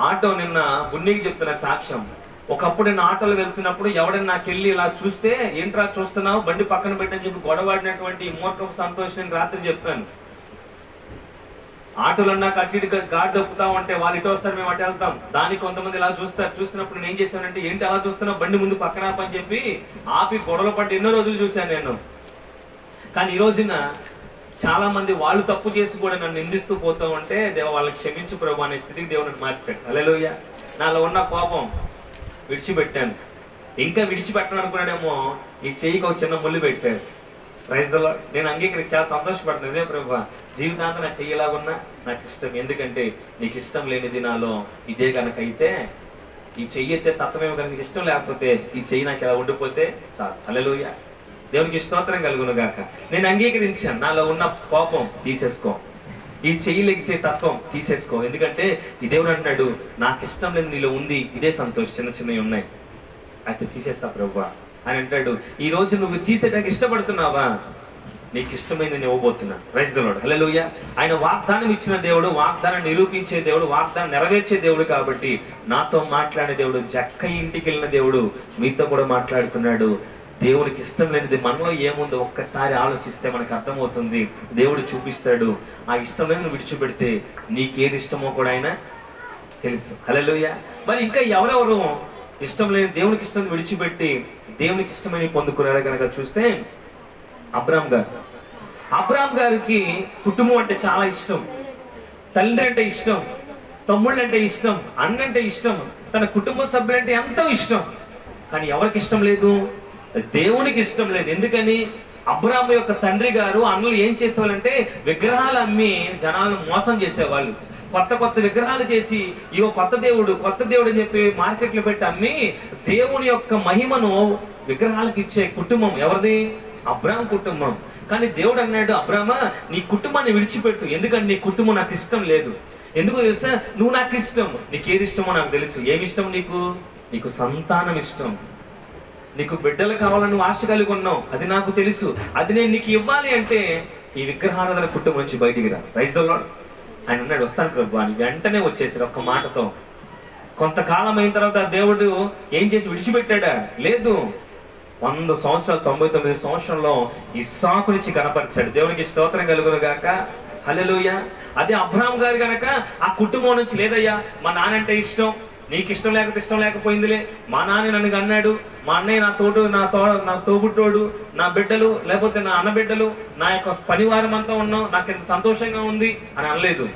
Speaker 1: ఆటో, నిన్న బున్నికి చెప్తున్న సాక్ష్యం, ఒకప్పుడు నేను ఆటోలో వెళ్తున్నప్పుడు ఎవడైనా నాకు వెళ్ళి ఇలా చూస్తే, ఏంట్రా చూస్తున్నావు, బండి పక్కన పెట్టని చెప్పి గొడవాడినటువంటి మూర్ఖపు సంతోష్ నేను రాత్రి చెప్పాను. ఆటోలన్నా కట్టి గాడి తప్పుతా ఉంటే వాళ్ళు ఇటు వస్తారు, మేము అటు వెళ్తాం. దానికి కొంతమంది ఇలా చూస్తారు. చూసినప్పుడు నేను ఏం చేశానంటే, ఏంటి అలా చూస్తున్నా, బండి ముందు పక్కన ఆపని చెప్పి ఆపి గొడవలు పట్టి ఎన్నో రోజులు చూశాను నేను. కానీ ఈ రోజున చాలా మంది వాళ్ళు తప్పు చేసి కూడా నన్ను నిందిస్తూ పోతూ ఉంటే, దేవ వాళ్ళకి క్షమించు ప్రభు అనే స్థితికి దేవుడిని మార్చాడు. హల్లెలూయా. నాలో ఉన్న కోపం విడిచిపెట్టాను. ఇంకా విడిచిపెట్టను అనుకున్నాడేమో, ఈ చెయ్యికి ఒక చిన్న ముళ్ళు పెట్టాడు. Praise the Lord. నేను అంగీకరించి చాలా సంతోషపడుతుంది. నిజమే ప్రభు, జీవితాంతం నా చెయ్యేలాగున్నా నాకు ఇష్టం. ఎందుకంటే నీకు ఇష్టం లేనిది నాలో ఇదే కనుక అయితే, ఈ చెయ్యి ఎత్తే తత్వమేమో కనుక నీకు ఇష్టం లేకపోతే ఈ చెయ్యి నాకు ఇలా ఉండిపోతే చాలు. హల్లెలూయా. దేవునికి స్తోత్రం కలుగును గాక. నేను అంగీకరించాను. నాలో ఉన్న కోపం తీసేసుకో, ఈ చెయ్యి లెగిసే తత్వం తీసేసుకో. ఎందుకంటే ఈ దేవుడు అంటున్నాడు, నాకు ఇష్టం లేదు నీలో ఉంది, ఇదే సంతోషం. చిన్న చిన్నవి ఉన్నాయి, అయితే తీసేస్తా ప్రభువా అని అంటాడు. ఈ రోజు నువ్వు తీసేటానికి ఇష్టపడుతున్నావా? నీకు ఇష్టమైంది నేను ఇవ్వబోతున్నాను. Praise the Lord. హల్లెలూయా. ఆయన వాగ్దానం ఇచ్చిన దేవుడు, వాగ్దానం నిరూపించే దేవుడు, వాగ్దానం నెరవేర్చే దేవుడు. కాబట్టి నాతో మాట్లాడే దేవుడు, జక్క ఇంటికి వెళ్ళిన దేవుడు మీతో కూడా మాట్లాడుతున్నాడు. దేవునికి ఇష్టం లేనిది మనలో ఏముందో ఒక్కసారి ఆలోచిస్తే మనకు అర్థమవుతుంది. దేవుడు చూపిస్తాడు. ఆ ఇష్టం లేని విడిచిపెడితే నీకేది ఇష్టమో కూడా ఆయన తెలుసు. హల్లెలూయా. మరి ఇంకా ఎవరెవరు ఇష్టం లేని దేవునికి ఇష్టం విడిచిపెట్టి దేవునికి ఇష్టమని పొందుకున్నారా కనుక చూస్తే, అబ్రాహాం గారికి కుటుంబం అంటే చాలా ఇష్టం. తండ్రి అంటే ఇష్టం, తమ్ముళ్ళు అంటే ఇష్టం, అన్న అంటే ఇష్టం, తన కుటుంబ సభ్యులంటే ఎంతో ఇష్టం. కానీ ఎవరికి ఇష్టం లేదు? దేవునికి ఇష్టం లేదు. ఎందుకని? అబ్రాహాము యొక్క తండ్రి గారు అన్నలు ఏం చేసేవాళ్ళంటే, విగ్రహాలు అమ్మి జనాలను మోసం చేసేవాళ్ళు. కొత్త కొత్త విగ్రహాలు చేసి, ఇవో కొత్త దేవుడు అని చెప్పి మార్కెట్లో పెట్టి అమ్మి దేవుని యొక్క మహిమను విగ్రహాలకు ఇచ్చే కుటుంబం ఎవరిది? అబ్రాహాం కుటుంబం. కానీ దేవుడు అన్నాడు, అబ్రాహామా నీ కుటుంబాన్ని విడిచిపెట్టు, ఎందుకంటే నీ కుటుంబం నాకు ఇష్టం లేదు. ఎందుకు తెలుసా? నువ్వు నాకు ఇష్టం. నీకు ఏది ఇష్టమో నాకు తెలుసు. ఏమి ఇష్టం నీకు? నీకు సంతానం ఇష్టం, నీకు బిడ్డలు కావాలని నువ్వు ఆశ కలిగి ఉన్నావు, అది నాకు తెలుసు. అది నేను నీకు ఇవ్వాలి అంటే ఈ విగ్రహారాధన కుటుంబం నుంచి బయటికి రా. Praise the Lord. ఆయన అన్నాడు, వస్తాను ప్రభు అని. వెంటనే వచ్చేసారు ఒక్క మాటతో. కొంతకాలం అయిన తర్వాత దేవుడు ఏం చేసి విడిచిపెట్టాడా? లేదు. 100 సంవత్సరాలు 99 సంవత్సరంలో ఇస్సాకునిచ్చి కనపరిచాడు. దేవునికి స్తోత్రం కలుగును గాక. హల్లెలూయా. అదే అబ్రాహాం గారు గనక ఆ కుటుంబం నుంచి, లేదయ్యా మా నాన్న అంటే ఇష్టం, నీకు ఇష్టం లేకపోతే ఇష్టం లేకపోయిందిలే, మా నాన్న నన్ను అన్నాడు, మా అన్నయ్య నా తోబుట్టోడు, నా బిడ్డలు లేకపోతే నా అన్న బిడ్డలు, నా యొక్క పరివారం అంతా ఉన్నాం, నాకు ఎంత సంతోషంగా ఉంది అని అనలేదు.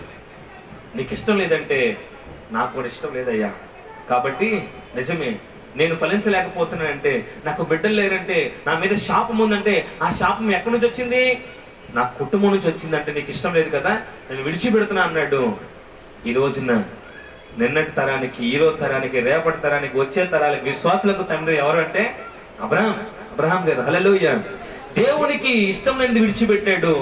Speaker 1: నీకు ఇష్టం లేదంటే నాకు కూడా ఇష్టం లేదయ్యా. కాబట్టి నిజమే, నేను ఫలించలేకపోతున్నానంటే, నాకు బిడ్డలు లేరంటే, నా మీద శాపం ఉందంటే, ఆ శాపం ఎక్కడి నుంచి వచ్చింది? నా కుటుంబం నుంచి వచ్చిందంటే నీకు ఇష్టం లేదు కదా, నేను విడిచిపెడుతున్నా అన్నాడు. ఈ రోజున నిన్నటి తరానికి, ఈరోజు తరానికి, రేపటి తరానికి, వచ్చే తరాలకు విశ్వాసులకు తండ్రి ఎవరు అంటే అబ్రహాం గారు. హల్లెలూయా. దేవునికి ఇష్టం లేనిది విడిచిపెట్టాడు,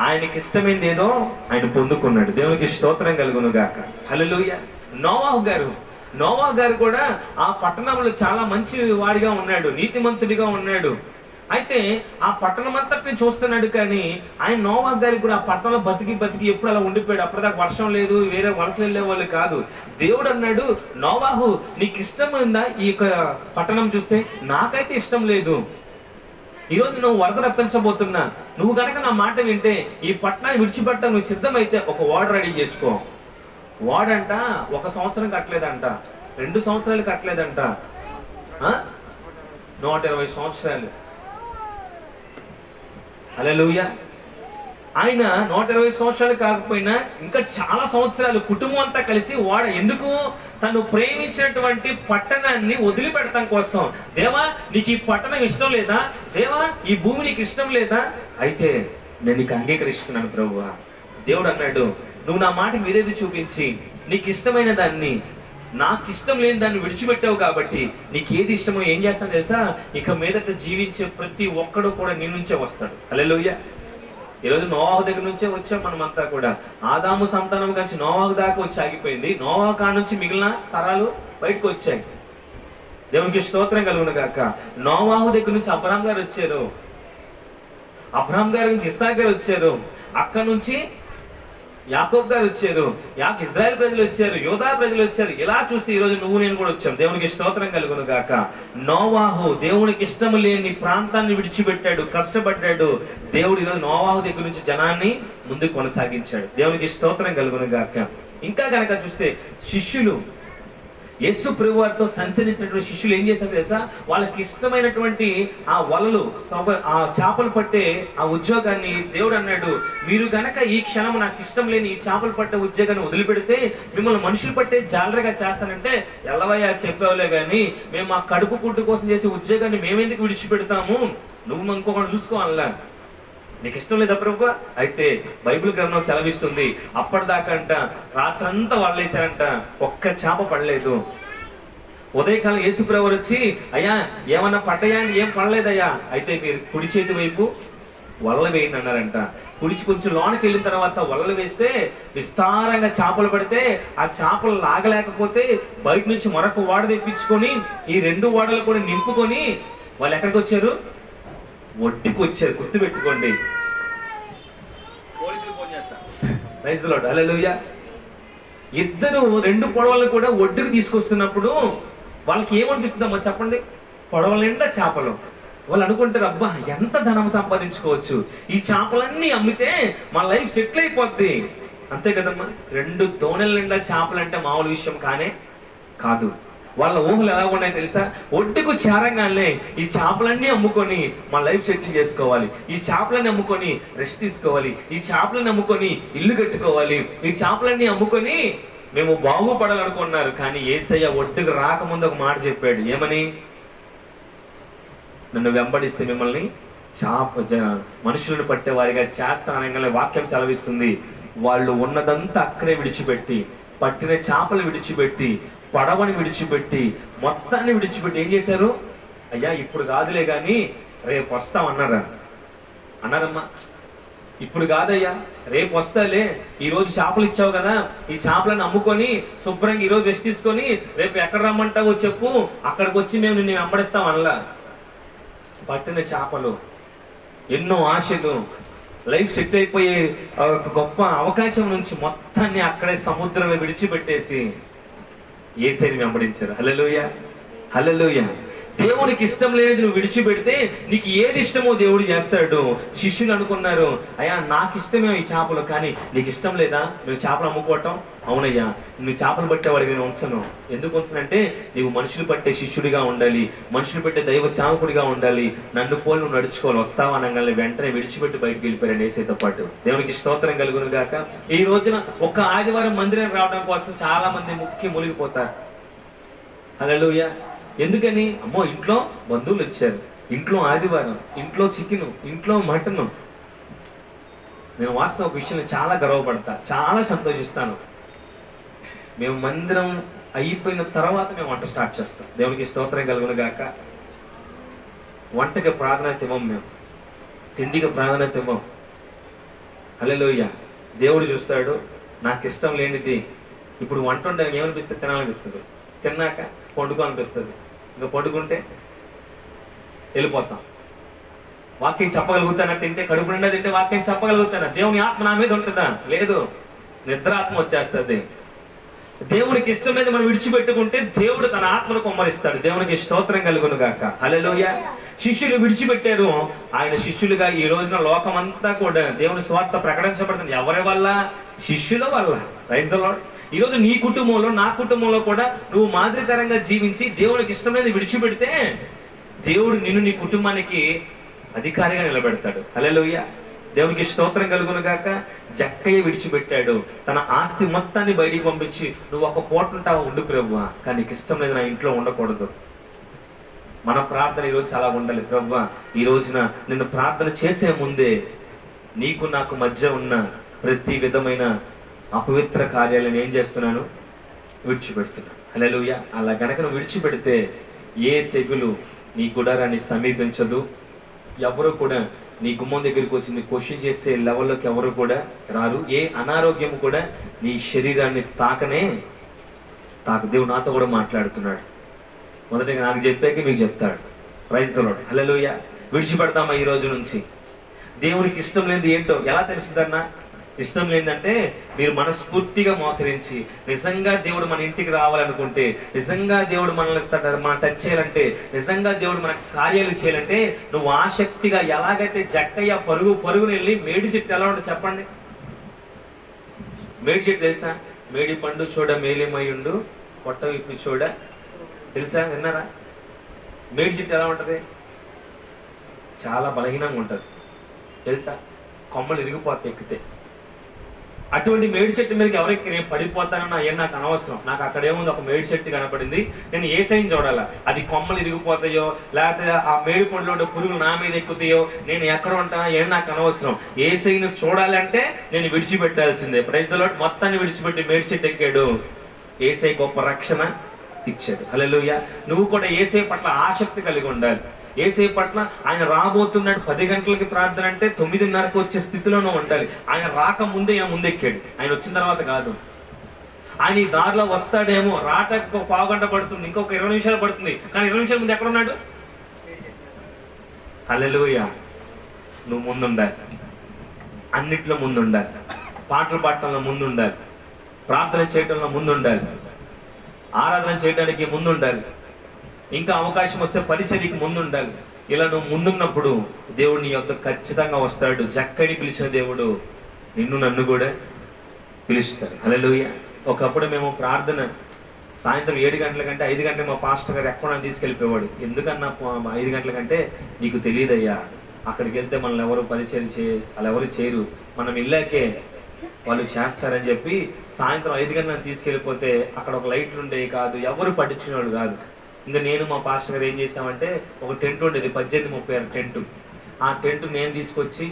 Speaker 1: ఆయనకి ఇష్టమైంది ఏదో ఆయన పొందుకున్నాడు. దేవునికి స్తోత్రం కలుగును గాక. హల్లెలూయా. నోవాహు గారు కూడా ఆ పట్టణంలో చాలా మంచి వాడిగా ఉన్నాడు, నీతిమంతుడిగా ఉన్నాడు. అయితే ఆ పట్టణం అంతటిని చూస్తున్నాడు. కానీ ఆయన నోవాహు గారికి కూడా ఆ పట్టణంలో బతికి ఎప్పుడు అలా ఉండిపోయాడు. అప్పటిదాకా వర్షం లేదు, వేరే వలస వెళ్ళే వాళ్ళు కాదు. దేవుడు అన్నాడు, నోవాహు నీకు ఇష్టం ఉందా ఈ యొక్క పట్టణం చూస్తే? నాకైతే ఇష్టం లేదు. ఈరోజు నువ్వు వరద రప్పించబోతున్నా, నువ్వు కనుక నా మాట వింటే ఈ పట్టణాన్ని విడిచిపెట్ట నువ్వు సిద్ధమైతే ఒక ఓడ రెడీ చేసుకో. ఓడంట 1 సంవత్సరం కట్టలేదంట, 2 సంవత్సరాలు కట్టలేదంట, 120 సంవత్సరాలు. హల్లెలూయా. ఆయన 120 సంవత్సరాలు కాకపోయినా ఇంకా చాలా సంవత్సరాలు కుటుంబం అంతా కలిసి ఓడ, ఎందుకు? తను ప్రేమించినటువంటి పట్టణాన్ని వదిలిపెడతాం కోసం. దేవా నీకు ఈ పట్టణం ఇష్టం లేదా? దేవా ఈ భూమి నీకు ఇష్టం లేదా? అయితే నేను నీకు అంగీకరిస్తున్నాను ప్రభువా. దేవుడు అన్నాడు, నువ్వు నా మాటకి విధేయత చూపించి నీకు ఇష్టమైన దాన్ని, నాకు ఇష్టం లేని దాన్ని విడిచిపెట్టావు కాబట్టి నీకు ఏది ఇష్టమో ఏం చేస్తాను తెలుసా? ఇక మీదట జీవించే ప్రతి ఒక్కడు కూడా నీ నుంచే వస్తాడు. హల్లెలూయా. ఈరోజు నోవాహు దగ్గర నుంచే వచ్చాం మనమంతా కూడా. ఆదాము సంతానం నుంచి నోవాహు దాకా వచ్చి ఆగిపోయింది. నోవాహు కాడ నుంచి మిగిలిన తరాలు బయటకు వచ్చాయి. దేవునికి స్తోత్రం కలుగును గాక. నోవాహు దగ్గర నుంచి అబ్రాహాం గారు వచ్చారు, అబ్రాహాం గారి నుంచి ఇస్సాకు గారు వచ్చారు, అక్కడ నుంచి యాకోబు గారు వచ్చారు, ఇజ్రాయెల్ ప్రజలు వచ్చారు, యోధా ప్రజలు వచ్చారు. ఇలా చూస్తే ఈరోజు నువ్వు నేను కూడా వచ్చాం. దేవునికి స్తోత్రం కలుగును గాక. నోవాహు దేవునికి ఇష్టం లేని ప్రాంతాన్ని విడిచిపెట్టాడు, కష్టపడ్డాడు. దేవుడు ఈరోజు నోవాహు దగ్గర నుంచి జనాన్ని ముందుకు కొనసాగించాడు. దేవునికి స్తోత్రం కలుగును గాక. ఇంకా కనుక చూస్తే శిష్యులు, యేసు ప్రభు వారితో సంచరించినటువంటి శిష్యులు ఏం చేశారు తెలుసా? వాళ్ళకి ఇష్టమైనటువంటి ఆ వలలు, ఆ చేపలు పట్టే ఆ ఉద్యోగాన్ని దేవుడు అన్నాడు, మీరు గనక ఈ క్షణం నాకు ఇష్టం లేని ఈ చేపలు పట్టే ఉద్యోగాన్ని వదిలిపెడితే మిమ్మల్ని మనుషులు పట్టే జాలరిగా చేస్తానంటే, ఎల్లవయ్యా చెప్పావులే కానీ మేము ఆ కడుపు పుట్టు కోసం చేసే ఉద్యోగాన్ని మేమెందుకు విడిచిపెడతాము, నువ్వు ఇంకొకటి చూసుకోవాలా, నీకు ఇష్టం లేదా ప్రభు? అయితే బైబిల్ గ్రంథం సెలవిస్తుంది, అప్పటిదాకా అంట రాత్రంతా వాళ్ళేసారంట, ఒక్క చేప పడలేదు. ఉదయకాలం యేసు ప్రభు వచ్చి, అయ్యా ఏమన్నా పడ్డాయా అంటే ఏం పడలేదయ్యా, అయితే మీరు కుడి చేతి వైపు వలలు వేయండి అన్నారంట. కుడిచి కొంచెం లోనికి వెళ్ళిన తర్వాత వలలు వేస్తే విస్తారంగా చేపలు పడితే ఆ చేపలు లాగలేకపోతే బయట నుంచి మరొక ఓడ తెప్పించుకొని ఈ 2 ఓడలు కూడా నింపుకొని వాళ్ళు ఎక్కడికి వచ్చారు? ఒడ్డుకు వచ్చారు. గుర్తు పెట్టుకోండి. ప్రైజ్ ది లార్డ్, హల్లెలూయా. ఇద్దరు 2 పొడవలను కూడా ఒడ్డుకు తీసుకొస్తున్నప్పుడు వాళ్ళకి ఏమనిపిస్తుందమ్మా చెప్పండి? పొడవల నిండా చేపలు. వాళ్ళు అనుకుంటారు, అబ్బా ఎంత ధనం సంపాదించుకోవచ్చు, ఈ చేపలన్నీ అమ్మితే మా లైఫ్ సెటిల్ అయిపోద్ది. అంతే కదమ్మా. 2 దోణెల నిండా చేపలు అంటే మామూలు విషయం కాదు. వాళ్ళ ఊహలు ఎలా ఉన్నాయి తెలుసా? ఒడ్డుకు చేరంగానే ఈ చేపలన్నీ అమ్ముకొని మా లైఫ్ సెటిల్ చేసుకోవాలి, ఈ చేపలన్నీ అమ్ముకొని రెస్ట్ తీసుకోవాలి, ఈ చేపలన్నీ అమ్ముకొని ఇల్లు కట్టుకోవాలి, ఈ చేపలన్నీ అమ్ముకొని మేము బాగుపడాలనుకున్నారు. కానీ యేసయ్య ఒడ్డుకు రాకముందు ఒక మాట చెప్పాడు. ఏమని? నన్ను వెంబడిస్తే మిమ్మల్ని మనుషులను పట్టే వారిగా చేస్తానని వాక్యం సెలవిస్తుంది. వాళ్ళు ఉన్నదంతా అక్కడే విడిచిపెట్టి, పట్టిన చేపలు విడిచిపెట్టి, పడవని విడిచిపెట్టి, మొత్తాన్ని విడిచిపెట్టి ఏం చేశారు? అయ్యా ఇప్పుడు కాదులే కానీ రేపు వస్తాం అన్నారమ్మా. ఇప్పుడు కాదయ్యా రేపు వస్తాలే, ఈరోజు చేపలు ఇచ్చావు కదా, ఈ చేపలను అమ్ముకొని శుభ్రంగా ఈరోజు రెస్ట్ తీసుకొని రేపు ఎక్కడ రమ్మంటావో చెప్పు, అక్కడికి వచ్చి మేము నిన్ను వెంబడిస్తాం అనలా. పట్టిన చేపలు, ఎన్నో ఆశలు, లైఫ్ సెట్ అయిపోయే గొప్ప అవకాశం నుంచి మొత్తాన్ని అక్కడే సముద్రంలో విడిచిపెట్టేసి యేసయ్యని వెంబడించారు. హల్లెలూయా, హల్లెలూయా. దేవునికి ఇష్టం లేనిది నువ్వు విడిచిపెడితే నీకు ఏది ఇష్టమో దేవుడు చేస్తాడు. శిష్యులు అనుకున్నారు, అయ్యా నాకు ఇష్టమే ఈ చేపలు, కానీ నీకు ఇష్టం లేదా నువ్వు చేపలు అమ్ముకోవటం? అవునయ్యా, నువ్వు చేపలు పట్టేవాడికి నేను ఉంచను. ఎందుకు ఉంచనంటే నీవు మనుషులు పట్టే శిష్యుడిగా ఉండాలి, మనుషులు పెట్టే దైవ సేవకుడిగా ఉండాలి, నన్ను పోలి నువ్వు నడుచుకోవాలి. వస్తావా అనగానే వెంటనే విడిచిపెట్టి బయటకు వెళ్ళిపోయారు యేసయ్యతో పాటు. దేవునికి స్తోత్రం కలుగును గాక. ఈ రోజున ఒక ఆదివారం మందిరం రావడం కోసం చాలా మంది మునిగిపోతారు. హల్లెలూయా. ఎందుకని? అమ్మో ఇంట్లో బంధువులు వచ్చారు, ఇంట్లో ఆదివారం, ఇంట్లో చికెను, ఇంట్లో మటను. నేను వాస్తవ విషయంలో చాలా గర్వపడతా, చాలా సంతోషిస్తాను. మేము మందిరం అయిపోయిన తర్వాత మేము వంట స్టార్ట్ చేస్తాం. దేవునికి స్తోత్రం కలుగును గాక. వంటకి ప్రాధాన్యత ఇవ్వం, మేము తిండికి ప్రాధాన్యత ఇవ్వం. హల్లెలూయా. దేవుడు చూస్తాడు, నాకు ఇష్టం లేనిది ఇప్పుడు వంట ఉండడానికి ఏమనిపిస్తుంది? తినాలనిపిస్తుంది. తిన్నాక పండుకో అనిపిస్తుంది. ఇంకా పండుకుంటే వెళ్ళిపోతాం. వాక్యం చెప్పగలుగుతానా? తింటే కడుపు నిండా తింటే వాక్యం చెప్పగలుగుతానా? దేవుని ఆత్మ నా మీద ఉంటుందా? లేదు, నిద్రాత్మ వచ్చేస్తుంది. దేవునికి ఇష్టం మీద మనం విడిచిపెట్టుకుంటే దేవుడు తన ఆత్మను కొమ్మరిస్తాడు. దేవునికి స్తోత్రం కలుగును గాక. హల్లెలూయా. శిష్యులు విడిచిపెట్టారు. ఆయన శిష్యులుగా ఈ రోజున లోకమంతా కూడా దేవుని స్వార్థ ప్రకటించబడుతుంది. ఎవరి వల్ల? శిష్యుల వల్ల. Praise the Lord. ఈరోజు నీ కుటుంబంలో, నా కుటుంబంలో కూడా నువ్వు మాదిరికరంగా జీవించి దేవునికి ఇష్టమైన విడిచిపెడితే దేవుడు నిన్ను, నీ కుటుంబానికి అధికారిగా నిలబెడతాడు. హల్లెలూయా. దేవునికి స్తోత్రం కలుగును గాక. జక్కయ్య విడిచిపెట్టాడు. తన ఆస్తి మొత్తాన్ని బయటికి పంపించి, నువ్వు ఒక పూట ఉంటావా? ఉండు ప్రభువా, కానీ నీకు ఇష్టం లేదు నా ఇంట్లో ఉండకూడదు. మన ప్రార్థన ఈరోజు చాలా ఉండాలి. ప్రభువా, ఈ రోజున నిన్ను ప్రార్థన చేసే ముందే నీకు నాకు మధ్య ఉన్న ప్రతి విధమైన అపవిత్ర కార్యాలను ఏం చేస్తున్నాను? విడిచిపెడుతున్నాను. హల్లెలూయా. అలా గనక నువ్వు విడిచిపెడితే ఏ తెగులు నీ గుడారాన్ని సమీపించదు. ఎవరు కూడా నీ గుమ్మం దగ్గరికి వచ్చి నీ క్వశ్చన్ చేసే లెవెల్లోకి ఎవరు కూడా రారు. ఏ అనారోగ్యం కూడా నీ శరీరాన్ని తాకనే తాకు. దేవుడు నాతో కూడా మాట్లాడుతున్నాడు. మొదటిగా నాకు చెప్పాక మీకు చెప్తాడు. Praise the Lord. హల్లెలూయా. విడిచిపెడతామా ఈ రోజు నుంచి? దేవునికి ఇష్టం లేనిది ఏంటో ఎలా తెలుస్తుందన్నా? ఇష్టం లేదంటే మీరు మనస్ఫూర్తిగా మోకరించి నిజంగా దేవుడు మన ఇంటికి రావాలనుకుంటే, నిజంగా దేవుడు మనం టచ్ చేయాలంటే, నిజంగా దేవుడు మన కార్యాలు చేయాలంటే నువ్వు ఆసక్తిగా ఎలాగైతే జక్కయ్య పరుగుని వెళ్ళి మేడి చెట్టు ఎలా ఉంటుంది చెప్పండి. మేడి చెట్టు తెలుసా? మేడి పండు చూడ మేలేమయ్యుండు పొట్ట విప్పి చూడ, తెలుసా? విన్నారా? మేడి చెట్టు ఎలా ఉంటుంది? చాలా బలహీనంగా ఉంటుంది తెలుసా? కొమ్మలు ఇరిగిపోతాయి ఎక్కితే. అటువంటి మేడి చెట్టు మీదకి ఎవరికి నేను పడిపోతానన్నా ఏం నాకు అనవసరం. నాకు అక్కడ ఏముంది, ఒక మేడి చెట్టు కనపడింది, నేను యేసయ్యని చూడాలా. అది కొమ్మలు ఇరిగిపోతాయో లేకపోతే ఆ మేడి పండులో ఉండే పురుగులు నా మీద ఎక్కుతాయో, నేను ఎక్కడ ఉంటానో ఏం నాకు అనవసరం. యేసయ్యని చూడాలంటే నేను విడిచిపెట్టాల్సిందే. Praise the lord. మొత్తాన్ని విడిచిపెట్టి మేడి చెట్టు ఎక్కాడు. యేసయ్య గొప్ప రక్షణ ఇచ్చాడు. హల్లెలూయా. నువ్వు కూడా యేసయ్య పట్ల ఆసక్తి కలిగి ఉండాలి. యేసయ్య పట్ల ఆయన రాబోతున్నాడు. 10 గంటలకి ప్రార్థన అంటే 9:30కి వచ్చే స్థితిలోనూ ఉండాలి. ఆయన రాక ముందే ఆయన ముందెక్కాడు, ఆయన వచ్చిన తర్వాత కాదు. ఆయన ఈ దారిలో వస్తాడేమో, రాటకు ఒక పావు గంట పడుతుంది, ఇంకొక 20 నిమిషాలు పడుతుంది, కానీ 20 నిమిషాల ముందు ఎక్కడున్నాడు? హల్లెలూయా. నువ్వు ముందుండాలి, అన్నిట్లో ముందుండాలి, పాటలు పాడటంలో ముందుండాలి, ప్రార్థన చేయడంలో ముందుండాలి, ఆరాధన చేయడానికి ముందుండాలి, ఇంకా అవకాశం వస్తే పరిచర్యకి ముందుండాలి. ఇలా నువ్వు ముందున్నప్పుడు దేవుడు నీ యొద్ద ఖచ్చితంగా వస్తాడు. జక్కని పిలిచిన దేవుడు నిన్ను నన్ను కూడా పిలుస్తాడు. హల్లెలూయా. ఒకప్పుడు మేము ప్రార్థన సాయంత్రం 7 గంటల కంటే 5 గంటలకు మా పాస్టర్ గారు ఎక్కడ తీసుకెళ్ళిపోయేవాడు. ఎందుకన్నా 5 గంటల కంటే నీకు తెలియదయ్యా, అక్కడికి వెళ్తే మనల్ని ఎవరు పరిచయం వాళ్ళు ఎవరు చేయరు, మనం ఇల్లాకే వాళ్ళు చేస్తారని చెప్పి సాయంత్రం 5 గంటలకు తీసుకెళ్ళిపోతే అక్కడ ఒక లైట్లు ఉండేవి కాదు, ఎవరు పట్టించుకునేవాడు కాదు. ఇంకా నేను మా పాస్టర్ గారు ఏం చేసామంటే ఒక టెంట్ ఉండేది 1836 టెంట్. ఆ టెంట్ నేను తీసుకొచ్చి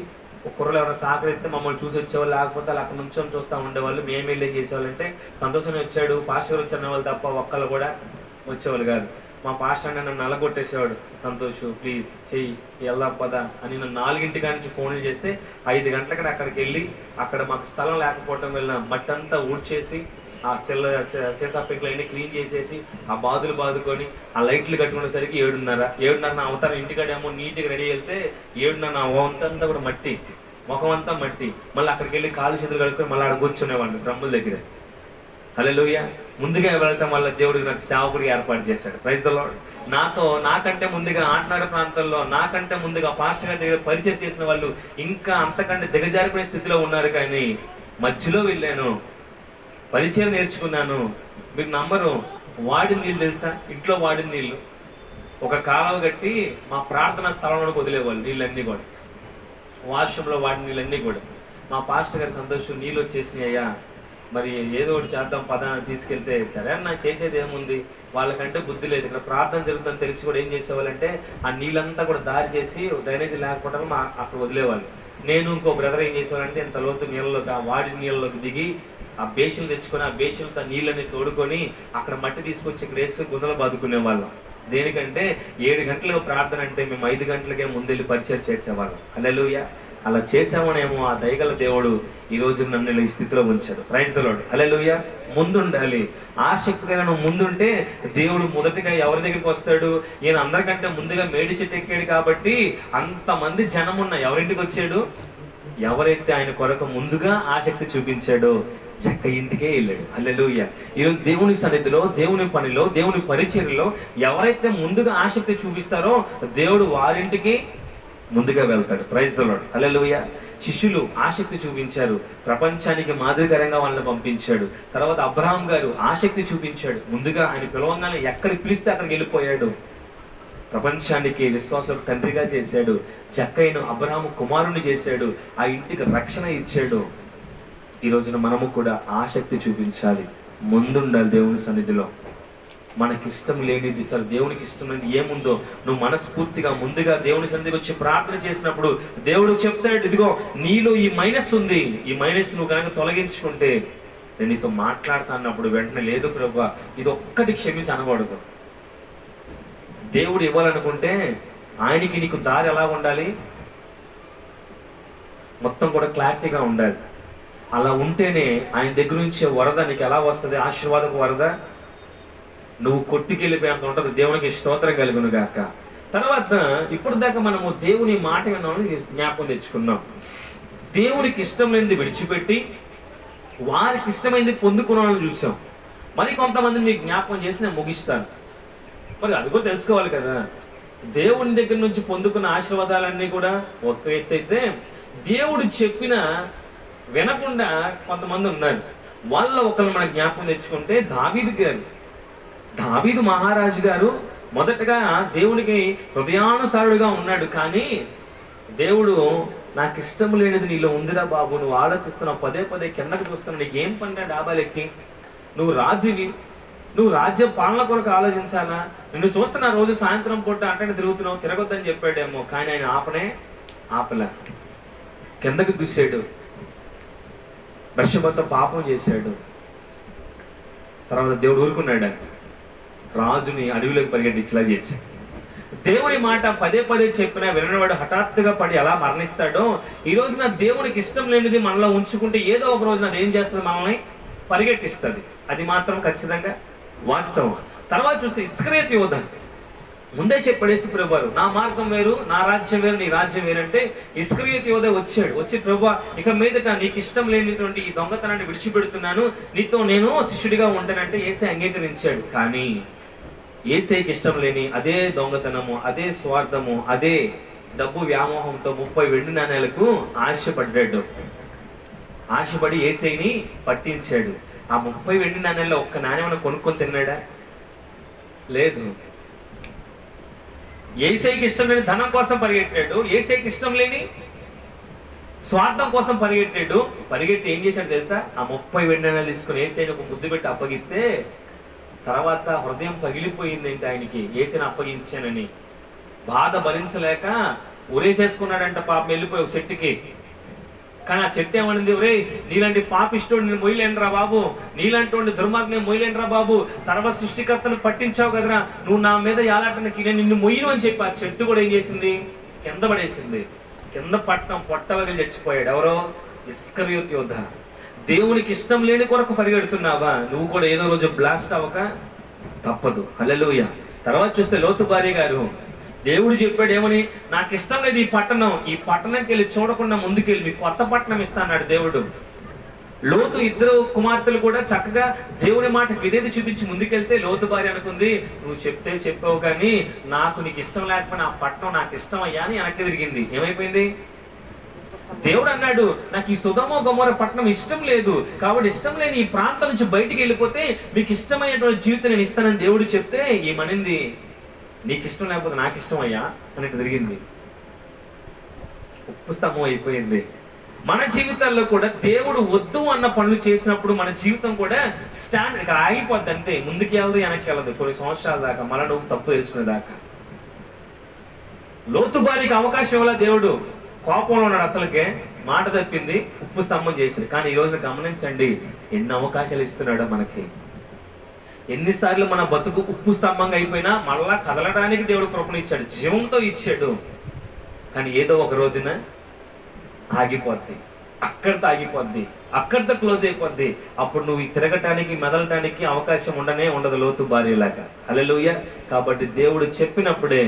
Speaker 1: ఒక కుర్రలు ఎవరైనా సహకరిస్తే మమ్మల్ని చూసి వచ్చేవాళ్ళు, లేకపోతే వాళ్ళు అక్కడ నుంచి చూస్తూ ఉండేవాళ్ళు. మేము వెళ్ళి ఏం చేసేవాళ్ళంటే సంతోషంగా వచ్చాడు పాస్టర్ గారు వచ్చిన వాళ్ళు తప్ప ఒక్కళ్ళు కూడా వచ్చేవాళ్ళు కాదు. మా పాస్టర్ నన్ను నల్లగొట్టేసేవాడు, సంతోష్ ప్లీజ్ చెయ్యి వెళ్దాం పదా అని. నన్ను 4 నుంచి ఫోన్లు చేస్తే 5 గంటలకి అక్కడికి వెళ్ళి అక్కడ మాకు స్థలం లేకపోవటం వల్ల మట్టి అంతా ఊడ్చేసి ఆ సీసా పెంకులు అన్నీ క్లీన్ చేసేసి ఆ బాదులు బాదుకొని ఆ లైట్లు కట్టుకునేసరికి 7:30 నా అవతారం. ఇంటికాడేమో నీట్గా రెడీ వెళ్తే 7:30 నా వంతంతా కూడా మట్టి, ముఖం అంతా మట్టి. మళ్ళీ అక్కడికి వెళ్ళి కాలు చేతులు కడుక్కొని మళ్ళీ అక్కడ కూర్చునేవాడిని డ్రమ్ముల దగ్గర. హల్లెలూయా. ముందుగా వెళ్ళటం వల్ల దేవుడికి నాకు సేవకుడిగా ఏర్పాటు చేశాడు. Praise the Lord. నాకంటే ముందుగా ఆటనగర ప్రాంతంలో నాకంటే ముందుగా పాస్టర్ గారి దగ్గర పరిచయం చేసిన వాళ్ళు ఇంకా అంతకంటే దిగజారిపోయే స్థితిలో ఉన్నారు. కానీ మధ్యలో వెళ్ళాను, పరిచయం నేర్చుకున్నాను. మీరు నమ్మరు, వాడిన నీళ్ళు తెలుసా? ఇంట్లో వాడిన నీళ్ళు ఒక కాలువ కట్టి మా ప్రార్థనా స్థలంలోకి వదిలేవాళ్ళు. నీళ్ళన్నీ కూడా వాష్రూమ్లో వాడిన నీళ్ళన్నీ కూడా. మా పాస్టర్ గారి సంతోషం నీళ్ళు వచ్చేసినాయి అయ్యా, మరి ఏదో ఒకటి చేద్దాం పదాన్ని తీసుకెళ్తే, సరే అన్న చేసేది ఏముంది, వాళ్ళకంటే బుద్ధి లేదు. ఇక్కడ ప్రార్థన జరుగుతుందని తెలిసి కూడా ఏం చేసేవాళ్ళంటే ఆ నీళ్ళంతా కూడా దారి చేసి డ్రైనేజీ లేకపోవడం అక్కడ వదిలేవాళ్ళు. నేను ఇంకో బ్రదర్ ఏం చేసేవాళ్ళంటే ఇంత లోతు నీళ్ళలోకి ఆ వాడి నీళ్ళలోకి దిగి ఆ బేషన్లు తెచ్చుకొని ఆ బేషన్లతో నీళ్ళని తోడుకొని అక్కడ మట్టి తీసుకొచ్చి ఇక్కడ వేసుకొని గుంతలు బాదుకునే వాళ్ళం. దేనికంటే 7 గంటలకు ప్రార్థన అంటే మేము 5 గంటలకే ముందెళ్ళి పరిచయం చేసేవాళ్ళం. హల్లెలూయా. అలా చేసామనేమో ఆ దయగల దేవుడు ఈ రోజు నన్ను ఈ స్థితిలో ఉంచాడు. Praise the Lord. హల్లెలూయా. ముందుండాలి. ఆసక్తిగా నువ్వు ముందుంటే దేవుడు మొదటిగా ఎవరి దగ్గరికి వస్తాడు? ఈయన అందరికంటే ముందుగా మేడి చెట్టు ఎక్కాడు కాబట్టి అంతమంది జనమున్న ఎవరింటికి వచ్చాడు? ఎవరైతే ఆయన కొరకు ముందుగా ఆసక్తి చూపించాడో చక్క ఇంటికే వెళ్ళాడు. హల్లెలూయా. ఈరోజు దేవుని సన్నిధిలో, దేవుని పనిలో, దేవుని పరిచర్యలో ఎవరైతే ముందుగా ఆసక్తి చూపిస్తారో దేవుడు వారింటికి ముందుగా వెళ్తాడు. Praise the Lord. హల్లెలూయా. శిష్యులు ఆసక్తి చూపించారు, ప్రపంచానికి మాదిరికరంగా వాళ్ళని పంపించాడు. తర్వాత అబ్రహాం గారు ఆసక్తి చూపించాడు, ముందుగా ఆయన పిలవంగానే ఎక్కడికి పిలిస్తే అక్కడికి వెళ్ళిపోయాడు. ప్రపంచానికి విశ్వాసులకు తండ్రిగా చేశాడు. జక్కయ్యను అబ్రహాము కుమారుని చేశాడు, ఆ ఇంటికి రక్షణ ఇచ్చాడు. ఈ రోజున మనము కూడా ఆసక్తి చూపించాలి, ముందుండాలి దేవుని సన్నిధిలో. మనకిష్టం లేనిది సరే దేవునికి ఇష్టం లేనిది ఏముందో నువ్వు మనస్ఫూర్తిగా ముందుగా దేవుని సన్నిధికి వచ్చి ప్రార్థన చేసినప్పుడు దేవుడు చెప్తాడు, ఇదిగో నీలో ఈ మైనస్ ఉంది, ఈ మైనస్ నువ్వు కనుక తొలగించుకుంటే నేను నీతో మాట్లాడుతా అన్నప్పుడు వెంటనే లేదు ప్రభువా ఇది ఒక్కటి క్షమించి అనకూడదు. దేవుడు ఇవ్వాలనుకుంటే ఆయనకి నీకు దారి ఎలా ఉండాలి? మొత్తం కూడా క్లారిటీగా ఉండాలి. అలా ఉంటేనే ఆయన దగ్గర నుంచి వరద నీకు ఎలా వస్తుంది? ఆశీర్వాదపు వరద నువ్వు కొట్టుకెళ్ళిపోయేంత ఉంటుంది. దేవునికి స్తోత్రం కలుగును గాక. తర్వాత ఇప్పుడు దాకా మనము దేవుని మాట విన్నామని జ్ఞాపకం తెచ్చుకున్నాం. దేవునికి ఇష్టం లేనిది విడిచిపెట్టి వారికి ఇష్టమైనది పొందుకున్న వాళ్ళని చూసాం. మరి కొంతమంది మీకు జ్ఞాపకం చేసి నేను ముగిస్తాను. మరి అది కూడా తెలుసుకోవాలి కదా, దేవుని దగ్గర నుంచి పొందుకున్న ఆశీర్వాదాలన్నీ కూడా ఒక ఎత్తు అయితే, దేవుడు చెప్పిన వినకుండా కొంతమంది ఉన్నారు. వాళ్ళ ఒకళ్ళు మన జ్ఞాపకం తెచ్చుకుంటే దావీదు గారు. దావీదు మహారాజు గారు మొదటగా దేవునికి హృదయానుసారుడుగా ఉన్నాడు. కానీ దేవుడు నాకు ఇష్టం లేనిది నీలో ఉందిరా బాబు, నువ్వు ఆలోచిస్తున్నావు, పదే పదే కిందకు చూస్తున్నావు, నీకేం పని డాబాలెక్కి, నువ్వు రాజువి, నువ్వు రాజ్య పాలన కొరకు ఆలోచించాలా, నిన్ను చూస్తున్నా రోజు సాయంత్రం పూట అంటే తిరుగుతున్నావు, తిరగొద్దని చెప్పాడేమో. కానీ ఆయన ఆపలే, కిందకు దూసాడు, బత్షెబతో పాపం చేశాడు. తర్వాత దేవుడు ఊరుకున్నాడు, రాజుని అడవిలోకి పరిగెట్టించేలా చేశాడు. దేవుని మాట పదే పదే చెప్పినా వినవాడు హఠాత్తుగా పడి ఎలా మరణిస్తాడో, ఈ రోజున దేవునికి ఇష్టం లేనిది మనలో ఉంచుకుంటే ఏదో ఒక రోజున అది ఏం చేస్తుంది, మనల్ని పరిగెట్టిస్తుంది. అది మాత్రం ఖచ్చితంగా వాస్తవం. తర్వాత చూస్తే ఇస్కరియోతు యోధ ముందే చెప్పాడు యేసు ప్రభువారు, నా మార్గం వేరు, నా రాజ్యం వేరు, నీ రాజ్యం వేరంటే ఇస్కరియోతు యోధ వచ్చి ప్రభువా, ఇక మీదట నీకు ఇష్టం లేనిటువంటి ఈ దొంగతనాన్ని విడిచిపెడుతున్నాను, నీతో నేను శిష్యుడిగా ఉంటానంటే యేసే అంగీకరించాడు. కానీ యేసేకి ఇష్టం లేని అదే దొంగతనము, అదే స్వార్థము, అదే డబ్బు వ్యామోహంతో 30 వెండి నాణేలకు ఆశపడ్డాడు. ఆశపడి యేసేని పట్టించాడు. ఆ 30 వెండి నాణేల్లో ఒక్క నాణ్యమైన కొనుక్కొని తిన్నాడా? లేదు. యేసేకి ఇష్టం లేని ధనం కోసం పరిగెట్టాడు, యేసేకి ఇష్టం లేని స్వార్థం కోసం పరిగెట్టి ఏం చేశాడు తెలుసా? ఆ 30 వెండి నాణేలు తీసుకుని యేసేని ఒక ముద్దు పెట్టి అప్పగిస్తే తర్వాత హృదయం పగిలిపోయింది ఏంటి ఆయనకి, యేసుని అప్పగించానని. బాధ భరించలేక ఉరేసేసుకున్నాడంట పాపం, వెళ్ళిపోయి ఒక చెట్టుకి. కానీ ఆ చెట్టు ఏమనింది, ఒరే నీలాంటి పాపిష్టోడు నేను మొయ్యలేనురా బాబు, నీలాంటి దుర్మార్గం నేను మొయ్యలేనురా బాబు, సర్వ సృష్టికర్తను పట్టించావు కదరా, నువ్వు నా మీద యాలాటనికి నేను నిన్ను మొయ్యను అని చెప్పి ఆ చెట్టు కూడా ఏం చేసింది, కింద పడేసింది. కింద పట్టణం పొట్టవగిలి చచ్చిపోయాడు. ఎవరో? ఇస్కరియోతు యోధ. దేవునికి ఇష్టం లేని కొరకు పరిగెడుతున్నావా, నువ్వు కూడా ఏదో రోజు బ్లాస్ట్ అవ్వక తప్పదు. హల్లెలూయా. తర్వాత చూస్తే లోతు భార్య గారు, దేవుడు చెప్పాడు ఏమని, నాకు ఇష్టం లేదు ఈ పట్టణంకి వెళ్ళి చూడకుండా ముందుకెళ్ళి మీకు కొత్త పట్టణం ఇస్తాన్నాడు దేవుడు. లోతు ఇద్దరు కుమార్తెలు కూడా చక్కగా దేవుని మాట విధేయత చూపించి ముందుకెళ్తే లోతు భార్య అనుకుంది, నువ్వు చెప్తే చెప్పావు కానీ నాకు నీకు ఇష్టం లేకపోయినా ఆ పట్టణం నాకు ఇష్టం అయ్యా అని వెనక్కి తిరిగింది. ఏమైపోయింది? దేవుడు అన్నాడు, నాకు ఈ సొదొమ గొమొర్రా పట్టణం ఇష్టం లేదు, కాబట్టి ఇష్టం లేని ఈ ప్రాంతం నుంచి బయటికి వెళ్ళిపోతే మీకు ఇష్టమైనటువంటి జీవితం నేను ఇస్తానని దేవుడు చెప్తే ఏమనింది, నీకు ఇష్టం లేకపోతే నాకు ఇష్టం అయ్యా అన్నట్టు తిరిగింది. ఉప్పు స్తంభం అయిపోయింది. మన జీవితాల్లో కూడా దేవుడు వద్దు అన్న పనులు చేసినప్పుడు మన జీవితం కూడా స్టాండ్ ఇక్కడ ఆగిపోద్ది అంతే, ముందుకు వెళ్ళదు వెనక్కి వెళ్ళదు కొన్ని సంవత్సరాల దాకా, మళ్ళీ నువ్వు తప్పు తెలుసుకునేదాకా. లోతు భార్యకి అవకాశం ఇవ్వాల దేవుడు, కోపంలో ఉన్నాడు, అసలుకే మాట తప్పింది, ఉప్పు స్తంభం చేసింది. కానీ ఈ రోజు గమనించండి ఎన్ని అవకాశాలు ఇస్తున్నాడో మనకి. ఎన్నిసార్లు మన బతుకు ఉప్పు స్తంభంగా అయిపోయినా మళ్ళా కదలడానికి దేవుడు కృపనిచ్చాడు, జీవంతో ఇచ్చాడు. కానీ ఏదో ఒక రోజున ఆగిపోద్ది, అక్కడితో ఆగిపోద్ది, అక్కడితో క్లోజ్ అయిపోద్ది. అప్పుడు నువ్వు తిరగటానికి మెదలటానికి అవకాశం ఉండదు లోతు భార్యలాగా. హల్లెలూయా. కాబట్టి దేవుడు చెప్పినప్పుడే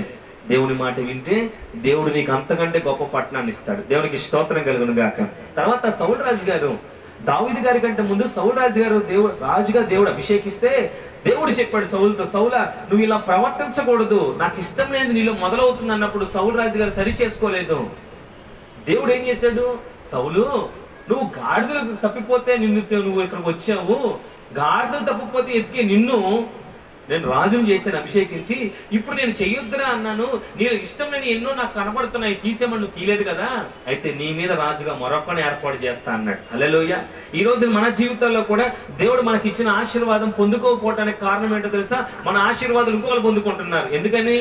Speaker 1: దేవుని మాట వింటే దేవుడు నీకు అంతకంటే గొప్ప పట్టణాన్ని ఇస్తాడు. దేవునికి స్తోత్రం కలుగును గాక. తర్వాత సౌలు రాజు గారు, దావీదు గారి కంటే ముందు సౌలు రాజు గారు రాజుగా దేవుడు అభిషేకిస్తే దేవుడు చెప్పాడు సౌలుతో, సౌలా నువ్వు ఇలా ప్రవర్తించకూడదు, నాకు ఇష్టం లేదు నీలో మొదలవుతుంది అన్నప్పుడు సౌలు రాజు గారు సరి చేసుకోలేదు. దేవుడు ఏం చేశాడు, సౌలు నువ్వు గాడిదలు తప్పిపోతే నువ్వు ఇక్కడికి వచ్చావు, గాడిదలు తప్పిపోతే ఎతికే నిన్ను నేను రాజును చేశాను అభిషేకించి, ఇప్పుడు నేను చెయ్యొద్దురా అన్నాను, నేను ఇష్టం లేని ఎన్నో నాకు కనబడుతున్నాయి, తీసేమని నువ్వు తీయలేదు కదా, అయితే నీ మీద రాజుగా మరొకని ఏర్పాటు చేస్తా అన్నాడు. హల్లెలూయా. ఈ రోజు మన జీవితాల్లో కూడా దేవుడు మనకి ఇచ్చిన ఆశీర్వాదం పొందుకోకపోవడానికి కారణం ఏంటో తెలుసా? మన ఆశీర్వాదాలు ఇంకొకరు పొందుకుంటున్నారు. ఎందుకని?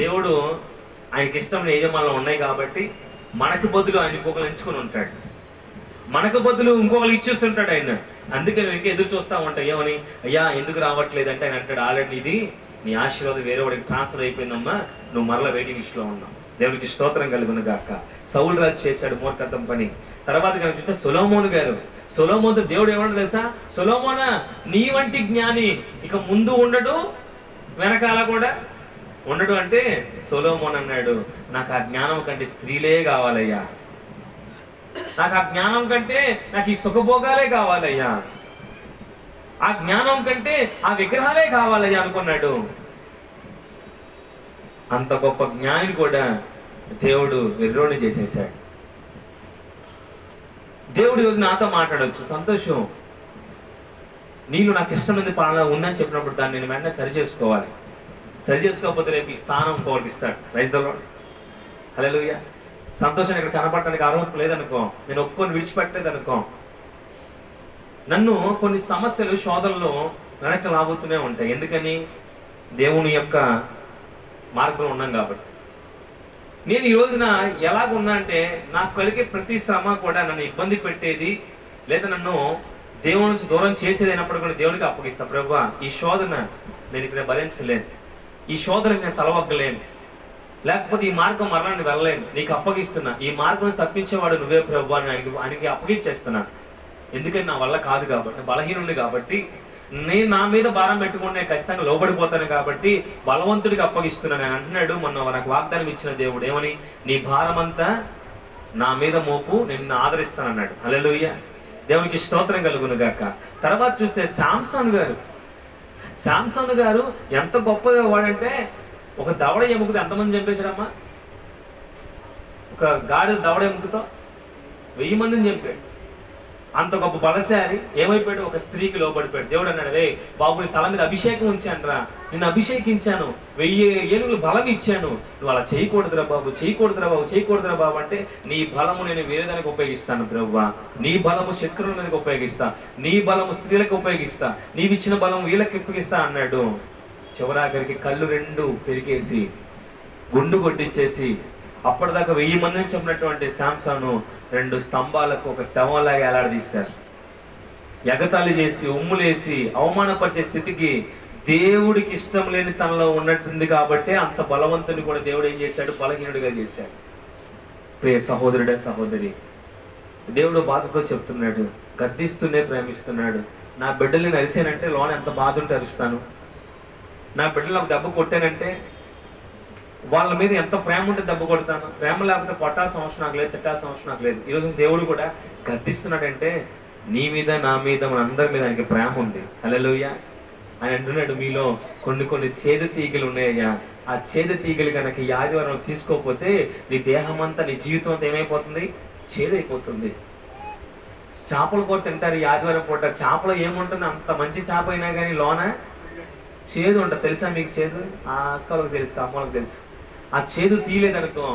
Speaker 1: దేవుడు ఆయనకి ఇష్టం యజమానులు ఉన్నాయి కాబట్టి మనకు బదులు ఆయన ఇంకొకరు ఎంచుకొని ఉంటాడు, మనకు బదులు ఇంకొకరు ఇచ్చేస్తుంటాడు ఆయన. అందుకే నువ్వు ఇంకా ఎదురు చూస్తా ఉంటావు, ఏమని, అయ్యా ఎందుకు రావట్లేదు అంటే ఆయన అంటాడు, ఆల్రెడీ ఇది నీ ఆశీర్వాదం వేరే వాడికి ట్రాన్స్ఫర్ అయిపోయిందమ్మా, నువ్వు మరలా వెయిటింగ్ లిస్ట్ లో ఉన్నావు. దేవునికి స్తోత్రం కలుగును గాక. సౌలు రాజు చేశాడు మూర్ఖత్వం పని. తర్వాత కనుక చూస్తే సొలొమోను గారు, సొలొమోనుతో దేవుడు ఏమన్నా తెలుసా, సొలొమోనా నీ వంటి జ్ఞాని ఇక ముందు ఉండడు వెనకాల కూడా ఉండడు అంటే సొలొమోను అన్నాడు, నాకు ఆ జ్ఞానం కంటే స్త్రీలే కావాలయ్యా. నాకు ఆ జ్ఞానం కంటే నాకు ఈ సుఖభోగాలే కావాలయ్యా, ఆ జ్ఞానం కంటే ఆ విగ్రహాలే కావాలయ్యా అనుకున్నాడు. అంత గొప్ప జ్ఞానిని కూడా దేవుడు వెర్రోని చేసేసాడు. దేవుడు ఈరోజు నాతో మాట్లాడవచ్చు, సంతోషం, నీళ్ళు నాకు ఇష్టమైంది పాలన ఉందని చెప్పినప్పుడు దాన్ని నేను వెంటనే సరి చేసుకోవాలి. సరి చేసుకోకపోతే రేపు ఈ స్థానం ఇంకోటికి ఇస్తాడు. ప్రైజ్ ది లార్డ్, హల్లెలూయా. సంతోషం ఇక్కడ కనపడటానికి అర్హత లేదనుకో, నేను ఒప్పుకొని విడిచిపెట్టలేదు అనుకో, నన్ను కొన్ని సమస్యలు శోధనలు వెనక్కి లాగుతూనే ఉంటాయి. ఎందుకని? దేవుని యొక్క మార్గంలో ఉన్నాం కాబట్టి. నేను ఈ రోజున ఎలాగున్నా అంటే నాకు కలిగే ప్రతి శ్రమ కూడా నన్ను ఇబ్బంది పెట్టేది లేదా నన్ను దేవుని నుంచి దూరం చేసేది అయినప్పుడు కూడా దేవునికి అప్పగిస్తా. ప్రభువా, ఈ శోధన నేను ఇక్కడ భరించలేను, ఈ శోధనకి నేను తలవగ్గలేను, లేకపోతే ఈ మార్గం మరలా నేను వెళ్ళలేను, నీకు అప్పగిస్తున్నా. ఈ మార్గం తప్పించేవాడు నువ్వే ప్రభువా అని ఆయనకి అప్పగించేస్తున్నాను. ఎందుకంటే నా వల్ల కాదు కాబట్టి, బలహీనుండి కాబట్టి, నేను నా మీద భారం పెట్టుకుంటే ఖచ్చితంగా లోబడిపోతాను కాబట్టి బలవంతుడికి అప్పగిస్తున్నాను అని అంటున్నాడు. మొన్న నాకు వాగ్దానం ఇచ్చిన దేవుడు ఏమని? నీ భారం అంతా నా మీద మోపు, నిన్ను ఆదరిస్తాను అన్నాడు. హల్లెలూయా, దేవునికి స్తోత్రం కలుగును గాక. తర్వాత చూస్తే శాంసన్ గారు ఎంత గొప్ప వాడంటే, ఒక దవడ ఎముకతో ఎంతమంది చంపేశాడమ్మా? ఒక గాడి దవడ ఎముకతో 1000 మందిని చంపాడు. అంత గొప్ప బలశాలి ఏమైపోయాడు? ఒక స్త్రీకి లోబడిపోయాడు. దేవుడు అన్నాడు, రే బాబు, నీ తల మీద అభిషేకం ఉంచానురా, నిన్ను అభిషేకించాను, 1000 ఏనుగులు బలం ఇచ్చాను, నువ్వు అలా చేయకూడదురా బాబు, చేయకూడదురా బాబు అంటే, నీ బలము నేను వేరేదానికి ఉపయోగిస్తాను ప్రభువా, నీ బలము శత్రువుల మీదకి ఉపయోగిస్తా, నీ బలము స్త్రీలకు ఉపయోగిస్తా, నీవిచ్చిన బలం వీళ్ళకి ఉపయోగిస్తా అన్నాడు. చివరాఖరికి కళ్ళు 2 పెరిగేసి గుండు కొట్టించేసి అప్పటిదాకా 1000 మందిని చంపినటువంటి శాంసను 2 స్తంభాలకు ఒక శవంలాగా ఏలాడదీశారు. ఎగతాళి చేసి ఉమ్ములేసి అవమానపరిచే స్థితికి దేవుడికి ఇష్టం లేని తనలో ఉన్నట్టుంది కాబట్టి అంత బలవంతుని కూడా దేవుడు ఏం చేశాడు? బలహీనుడిగా చేశాడు. ప్రియ సహోదరుడే సహోదరి, దేవుడు బాధతో చెప్తున్నాడు, గద్దిస్తూనే ప్రేమిస్తున్నాడు. నా బిడ్డల్ని అరిసానంటే లోన ఎంత బాధ ఉంటే అరుస్తాను, నా బిడ్డలు ఒక దెబ్బ కొట్టానంటే వాళ్ళ మీద ఎంత ప్రేమ ఉంటే దెబ్బ కొడతాను. ప్రేమ లేకపోతే కొట్టాల్సిన అవసరం నాకు లేదు, తిట్టాల్సిన అవసరం నాకు లేదు. ఈరోజు దేవుడు కూడా గద్దిస్తున్నాడంటే నీ మీద, నా మీద, మన అందరి మీద ఆయనకి ప్రేమ ఉంది. హల్లెలూయా. ఆయన అంటున్నాడు, మీలో కొన్ని చేదు తీగలు ఉన్నాయ్యా, ఆ చేదు తీగలు కనుక ఈ ఆదివారం తీసుకోకపోతే నీ దేహం అంతా, నీ జీవితం అంతా ఏమైపోతుంది? చేదైపోతుంది. చేపల కూర తింటారు ఈ ఆదివారం పూట. చేపలో ఏముంటుంది? అంత మంచి చేప అయినా కానీ లోన చేదు ఉంటుంది. తెలుసా మీకు చేదు? ఆ అక్కలకు తెలుసు, అమ్మలకు తెలుసు. ఆ చేదు తీయలేదనుకో,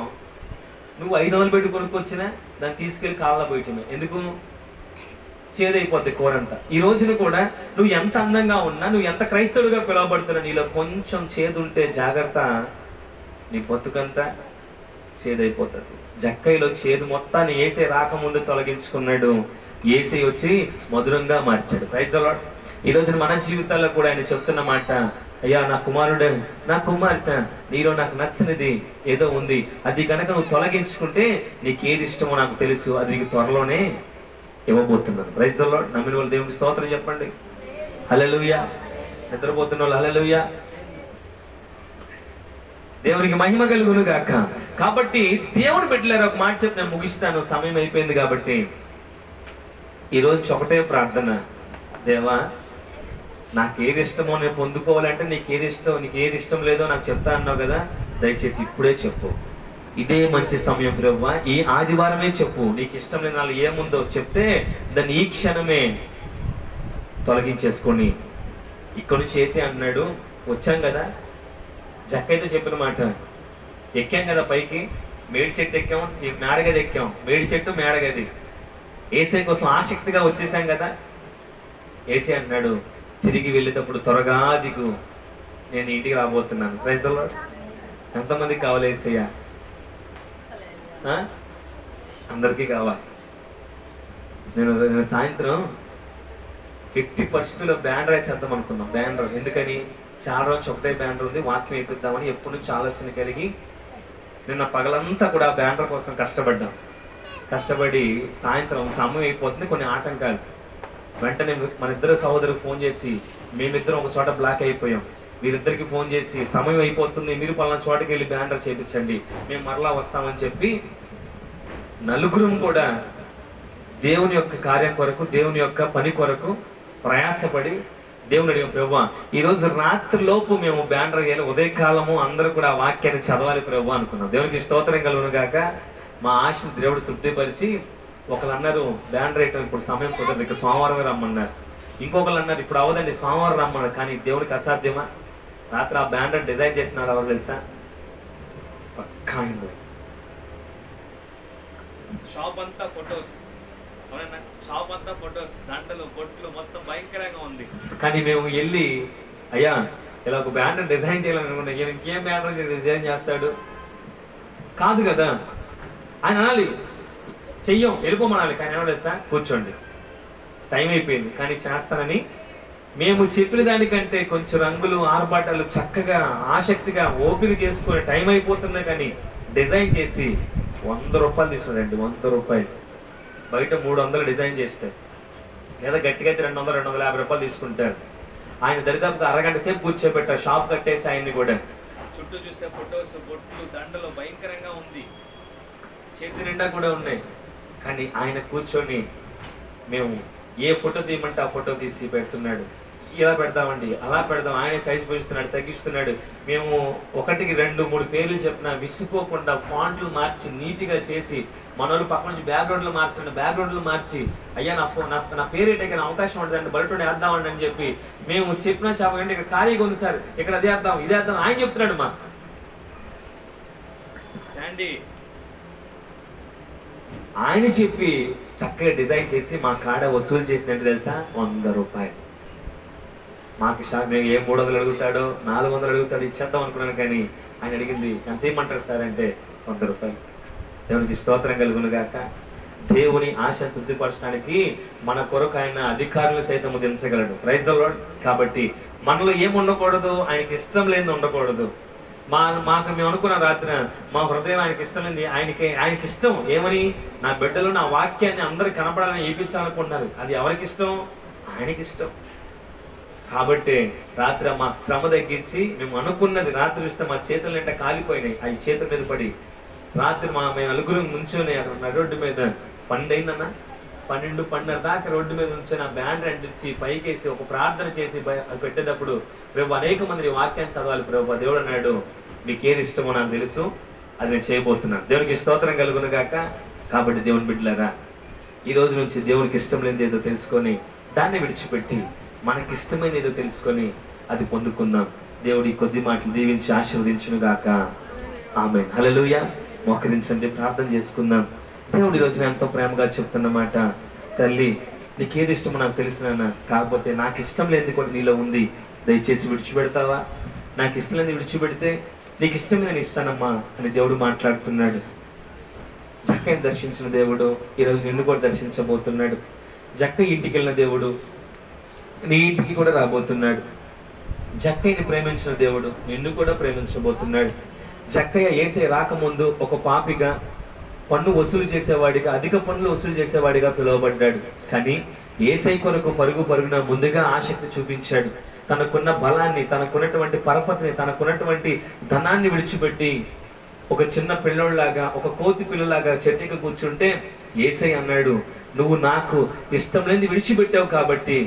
Speaker 1: నువ్వు 500 పెట్టి కొనుక్కొచ్చినా దాన్ని తీసుకెళ్ళి కాళ్ళ పోయటమే. ఎందుకు? చేదైపోద్ది కూర అంతా. ఈ రోజున కూడా నువ్వు ఎంత అందంగా ఉన్నా, నువ్వు ఎంత క్రైస్తవుడిగా పిలువబడుతున్నా, నీలో కొంచెం చేదు ఉంటే జాగ్రత్త, నీ బతుకంతా చేదైపోతుంది. జక్కైలో చేదు మొత్తాన్ని యేసే రాకముందు తొలగించుకున్నాడు, యేసే వచ్చి మధురంగా మార్చాడు. Praise the Lord. ఈ రోజున మన జీవితాల్లో కూడా ఆయన చెప్తున్న మాట, అయ్యా నా కుమారుడు, నా కుమార్తె, నీలో నాకు నచ్చనిది ఏదో ఉంది, అది కనుక నువ్వు తొలగించుకుంటే నీకు ఏది ఇష్టమో నాకు తెలుసు, అది నీకు త్వరలోనే ఇవ్వబోతున్నాను. Praise the Lord. నమ్మిన వాళ్ళు దేవునికి స్తోత్రం చెప్పండి. హల్లెలూయా. నిద్రపోతున్న వాళ్ళు హల్లెలూయా. దేవునికి మహిమ కలుగును గాక. కాబట్టి దేవుడు బిడ్డలారా, ఒక మాట చెప్పి నేను ముగిస్తాను, సమయం అయిపోయింది కాబట్టి. ఈరోజు ఒకటే ప్రార్థన, దేవా నాకు ఏది ఇష్టమో నేను పొందుకోవాలంటే నీకు ఏది ఇష్టం లేదో నాకు చెప్తా అన్నావు కదా, దయచేసి ఇప్పుడే చెప్పు. ఇదే మంచి సమయం ప్రభువా, ఈ ఆదివారమే చెప్పు. నీకు ఇష్టం లేని వాళ్ళు ఏముందో చెప్తే దాన్ని ఈ క్షణమే తొలగించేసుకొని ఇక్కడి నుంచి చేసి అన్నాడు. వచ్చాం కదా, జక్కైతే చెప్పిన మాట, ఎక్కాం కదా పైకి, మేడి చెట్టు ఎక్కాం, మేడగది ఎక్కాం, మేడి చెట్టు మేడగది, ఏసై కోసం ఆసక్తిగా వచ్చేసాం కదా. ఏసీ అంటున్నాడు, తిరిగి వెళ్ళేటప్పుడు త్వరగా దిగు, నేను ఇంటికి రాబోతున్నాను. Praise the lord. ఎంతమందికి కావాలి ఏసయ్య? అందరికీ కావాలి. నేను సాయంత్రం ఎట్టి పరిస్థితుల్లో బ్యానర్ చేద్దాం అనుకున్నాం. బ్యానర్ ఎందుకని? చాలా రోజు ఒకటే బ్యానర్ ఉంది, వాక్యం ఎత్తుద్దామని ఎప్పటి నుంచి ఆలోచన కలిగి నిన్న పగలంతా కూడా బ్యానర్ కోసం కష్టపడి సాయంత్రం సమయం అయిపోతుంది, కొన్ని ఆటంకాలు. వెంటనే మన ఇద్దరు సహోదరులకు ఫోన్ చేసి, మేమిద్దరం ఒక చోట బ్లాక్ అయిపోయాం, వీరిద్దరికి ఫోన్ చేసి సమయం అయిపోతుంది, మీరు పలానా చోటకి వెళ్ళి బ్యానర్ చేయించండి, మేము మరలా వస్తామని చెప్పి నలుగురం కూడా దేవుని యొక్క కార్యం కొరకు, దేవుని యొక్క పని కొరకు ప్రయాసపడి దేవుని అడిగాం, ప్రభువా ఈరోజు రాత్రి లోపు మేము బ్యానర్ వేయాలి, ఉదయకాలము అందరూ కూడా ఆ వాక్యాన్ని చదవాలి ప్రభువా అనుకున్నాం. దేవునికి స్తోత్రం కలుగును గాక. మా ఆశను దేవుడు తృప్తిపరిచి ఒకరు అన్నారు బ్యానర్ వేయటం ఇప్పుడు సమయం కుదరదు, ఇక సోమవారం రమ్మన్నారు. ఇంకొకరు అన్నారు ఇప్పుడు అవదండి సోమవారం రమ్మన్నారు. కానీ దేవునికి అసాధ్యమా? రాత్రి ఆ బ్యానర్ డిజైన్ చేసినారు ఎవరు తెలుసా? పక్కా షాప్ అంతా ఫొటోస్, అవునన్నా షాప్ అంతా ఫొటోస్, దండలు బొట్లు మొత్తం భయంకరంగా ఉంది. కానీ మేము వెళ్ళి అయ్యా ఇలా ఒక బ్యానర్ డిజైన్ చేయాలనుకుంటే ఇంకేం బ్యానర్ డిజైన్ చేస్తాడు కాదు కదా. ఆయన అనాలి చెయ్యం వెళ్ళిపోమనాలి. కానీ ఏమలేదు సార్ కూర్చోండి టైం అయిపోయింది కానీ చేస్తానని మేము చెప్పిన దానికంటే కొంచెం రంగులు ఆర్భాటాలు చక్కగా ఆసక్తిగా ఓపిక చేసుకుని టైం అయిపోతున్నా కానీ డిజైన్ చేసి 100 రూపాయలు తీసుకున్నాడండి. 100 రూపాయలు. బయట 300 డిజైన్ చేస్తారు, లేదా గట్టిగా అయితే 200-250 రూపాయలు తీసుకుంటారు. ఆయన దరిదాపుగా అరగంట సేపు కూర్చోబెట్టారు. షాప్ కట్టేసి ఆయన్ని కూడా చుట్టూ చూస్తే ఫొటోస్ బొట్లు దండలు భయంకరంగా ఉంది, చేతి నిండా కూడా ఉన్నాయి. కానీ ఆయన కూర్చొని మేము ఏ ఫోటో తీయమంటే ఆ ఫోటో తీసి పెడుతున్నాడు. ఇలా పెడతామండి అలా పెడదాం, ఆయన సైజ్ పెంచుతున్నాడు తగ్గిస్తున్నాడు. మేము 1కి 2-3 పేర్లు చెప్పినా విసుకోకుండా ఫాంట్లు మార్చి నీట్గా చేసి మనోళ్ళు పక్క నుంచి బ్యాక్గ్రౌండ్లు మార్చండి, బ్యాక్గ్రౌండ్లు మార్చి అయ్యా నా పేరు ఏంటంటే అవకాశం ఉంటుందండి బయట వేద్దామండి అని చెప్పి మేము చెప్పినా చెప్పండి ఇక్కడ ఖాళీగా ఉంది సార్ ఇక్కడ అదే వేద్దాం ఇదే వేద్దాం ఆయన చెప్తున్నాడు. మా శాండీ ఆయన చెప్పి చక్కగా డిజైన్ చేసి మా కాడ వసూలు చేసినట్టు తెలుసా 100 రూపాయలు. మాకు మేము ఏ 300 అడుగుతాడో 400 అడుగుతాడో ఇచ్చేద్దాం అనుకున్నాను. కానీ ఆయన అడిగింది ఎంత ఇమ్మంటారు సార్ అంటే 100 రూపాయలు. దేవునికి స్తోత్రం కలుగును గాక. దేవుని ఆశ తృప్తిపరచడానికి మన కొరకు ఆయన అధికారులు సైతం దించగలడు. Praise the lord. కాబట్టి మనలో ఏమి ఉండకూడదు, ఆయనకి ఇష్టం లేనిది ఉండకూడదు. మాకు మేము అనుకున్న రాత్రి మా హృదయం ఆయనకి ఇష్టం లేని ఆయనకి ఇష్టం ఏమని నా బిడ్డలు నా వాక్యాన్ని అందరికి కనపడాలని ఏపించాలనుకుంటున్నారు. అది ఎవరికి ఇష్టం? ఆయనకి ఇష్టం. కాబట్టి రాత్రి మాకు శ్రమ తగ్గించి మేము అనుకున్నది రాత్రి చూస్తే మా చేతులు నిండా కాలిపోయినాయి. అవి చేతుల మీద పడి రాత్రి మేము నలుగురు నుంచొని అక్కడ రోడ్డు మీద 12 అయిందన్న 12-12:30 దాకా రోడ్డు మీద నుంచొని ఆ బ్యాండ్ అంటించి పైకేసి ఒక ప్రార్థన చేసి అది పెట్టేటప్పుడు ప్రభు అనేక మంది వాక్యాన్ని చదవాలి ప్రభు. దేవుడు అన్నాడు మీకు ఏది ఇష్టమో నాకు తెలుసు, అది నేను చేయబోతున్నాను. దేవునికి స్తోత్రం కలుగును గాక. కాబట్టి దేవుని బిడ్డలారా ఈ రోజు నుంచి దేవునికి ఇష్టం లేనిది ఏదో తెలుసుకొని దాన్ని విడిచిపెట్టి మనకి ఇష్టమైన ఏదో తెలుసుకొని అది పొందుకుందాం. దేవుడి కొద్ది మాటలు దీవించి ఆశీర్వదించును గాక. ఆమేన్. హల్లెలూయా. మోకరించండి, ప్రార్థన చేసుకుందాం. దేవుడి రోజున ఎంతో ప్రేమగా చెప్తున్నమాట, తల్లి నీకు ఏది ఇష్టమో నాకు తెలిసిన, కాకపోతే నాకు ఇష్టం లేనిది కూడా నీలో ఉంది, దయచేసి విడిచిపెడతావా? నాకు ఇష్టం లేనిది విడిచిపెడితే నీకు ఇష్టం నేను ఇస్తానమ్మా అని దేవుడు మాట్లాడుతున్నాడు. జక్కయ్యను దర్శించిన దేవుడు ఈరోజు నిన్ను కూడా దర్శించబోతున్నాడు. జక్కయ్య ఇంటికి వెళ్ళిన దేవుడు నీ ఇంటికి కూడా రాబోతున్నాడు. జక్కయ్యని ప్రేమించిన దేవుడు నిన్ను కూడా ప్రేమించబోతున్నాడు. జక్కయ్య యేసయ్య రాకముందు ఒక పాపిగా పన్ను వసూలు చేసేవాడిగా, అధిక పన్నులు వసూలు చేసేవాడిగా పిలువబడ్డాడు. కానీ యేసయ్య కొరకు పరుగున ముందుగా ఆసక్తి చూపించాడు. తనకున్న బలాన్ని, తనకున్నటువంటి పరపతిని, తనకున్నటువంటి ధనాన్ని విడిచిపెట్టి ఒక చిన్న పిల్లోళ్ళలాగా, ఒక కోతి పిల్లలాగా చెట్టుకి కూర్చుంటే యేసయ్య అన్నాడు నువ్వు నాకు ఇష్టం లేనిది విడిచిపెట్టావు కాబట్టి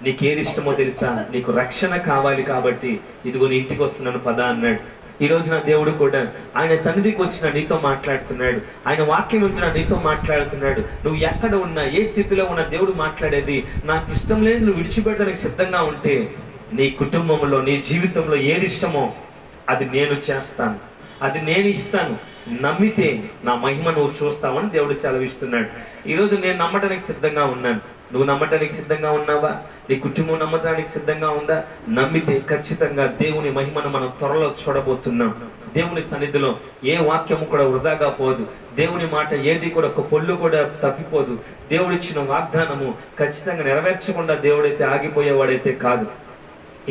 Speaker 1: నీకేది ఇష్టమో తెలుసా, నీకు రక్షణ కావాలి కాబట్టి ఇదిగో నీ ఇంటికి వస్తున్నాను పద అన్నాడు. ఈ రోజున దేవుడు కూడా ఆయన సన్నిధికి వచ్చిన నీతో మాట్లాడుతున్నాడు. ఆయన వాక్యం వింటున్నా నీతో మాట్లాడుతున్నాడు. నువ్వు ఎక్కడ ఉన్నా, ఏ స్థితిలో ఉన్నా దేవుడు మాట్లాడేది నాకు ఇష్టం లేని నువ్వు విడిచిపెట్టడానికి సిద్ధంగా ఉంటే నీ కుటుంబంలో, నీ జీవితంలో ఏది ఇష్టమో అది నేను చేస్తాను, అది నేను ఇస్తాను. నమ్మితే నా మహిమ నువ్వు చూస్తావని దేవుడు సెలవిస్తున్నాడు. ఈరోజు నేను నమ్మటానికి సిద్ధంగా ఉన్నాను. నువ్వు నమ్మటానికి సిద్ధంగా ఉన్నావా? నీ కుటుంబం నమ్మటానికి సిద్ధంగా ఉందా? నమ్మితే ఖచ్చితంగా దేవుని మహిమను మనం త్వరలో చూడబోతున్నాం. దేవుని సన్నిధిలో ఏ వాక్యము కూడా వృధాగా పోదు. దేవుని మాట ఏది కూడా ఒక పొల్లు కూడా తప్పిపోదు. దేవుడిచ్చిన వాగ్దానము ఖచ్చితంగా నెరవేర్చకుండా దేవుడైతే ఆగిపోయేవాడైతే కాదు.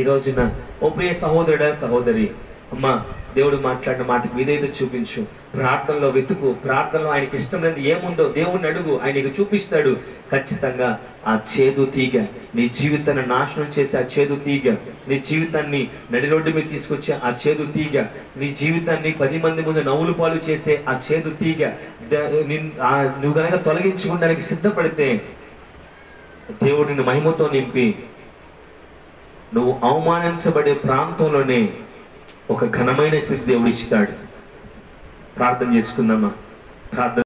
Speaker 1: ఈ రోజున ఓ ప్రియ సహోదరుడా, సహోదరి, అమ్మా దేవుడు మాట్లాడిన మాటకు విధేయత చూపించు, ప్రార్థనలో వెతుకు, ప్రార్థనలో ఆయనకి ఇష్టం లేని ఏముందో దేవుడిని అడుగు, ఆయనకు చూపిస్తాడు. ఖచ్చితంగా ఆ చేదు తీగ, నీ జీవితాన్ని నాశనం చేసే ఆ చేదు తీగ, నీ జీవితాన్ని నడి రోడ్డు మీద తీసుకొచ్చే ఆ చేదు తీగ, నీ జీవితాన్ని 10 మంది ముందు నవ్వులు పాలు చేసే ఆ చేదు తీగ నువ్వు కనుక తొలగించుకోవడానికి సిద్ధపడితే దేవుడు నిన్ను మహిమతో నింపి నువ్వు అవమానించబడే ప్రాంతంలోనే ఒక ఘనమైన స్థితి దేవుడు ఇస్తాడు. ప్రార్థన చేసుకుందామా? ప్రార్థన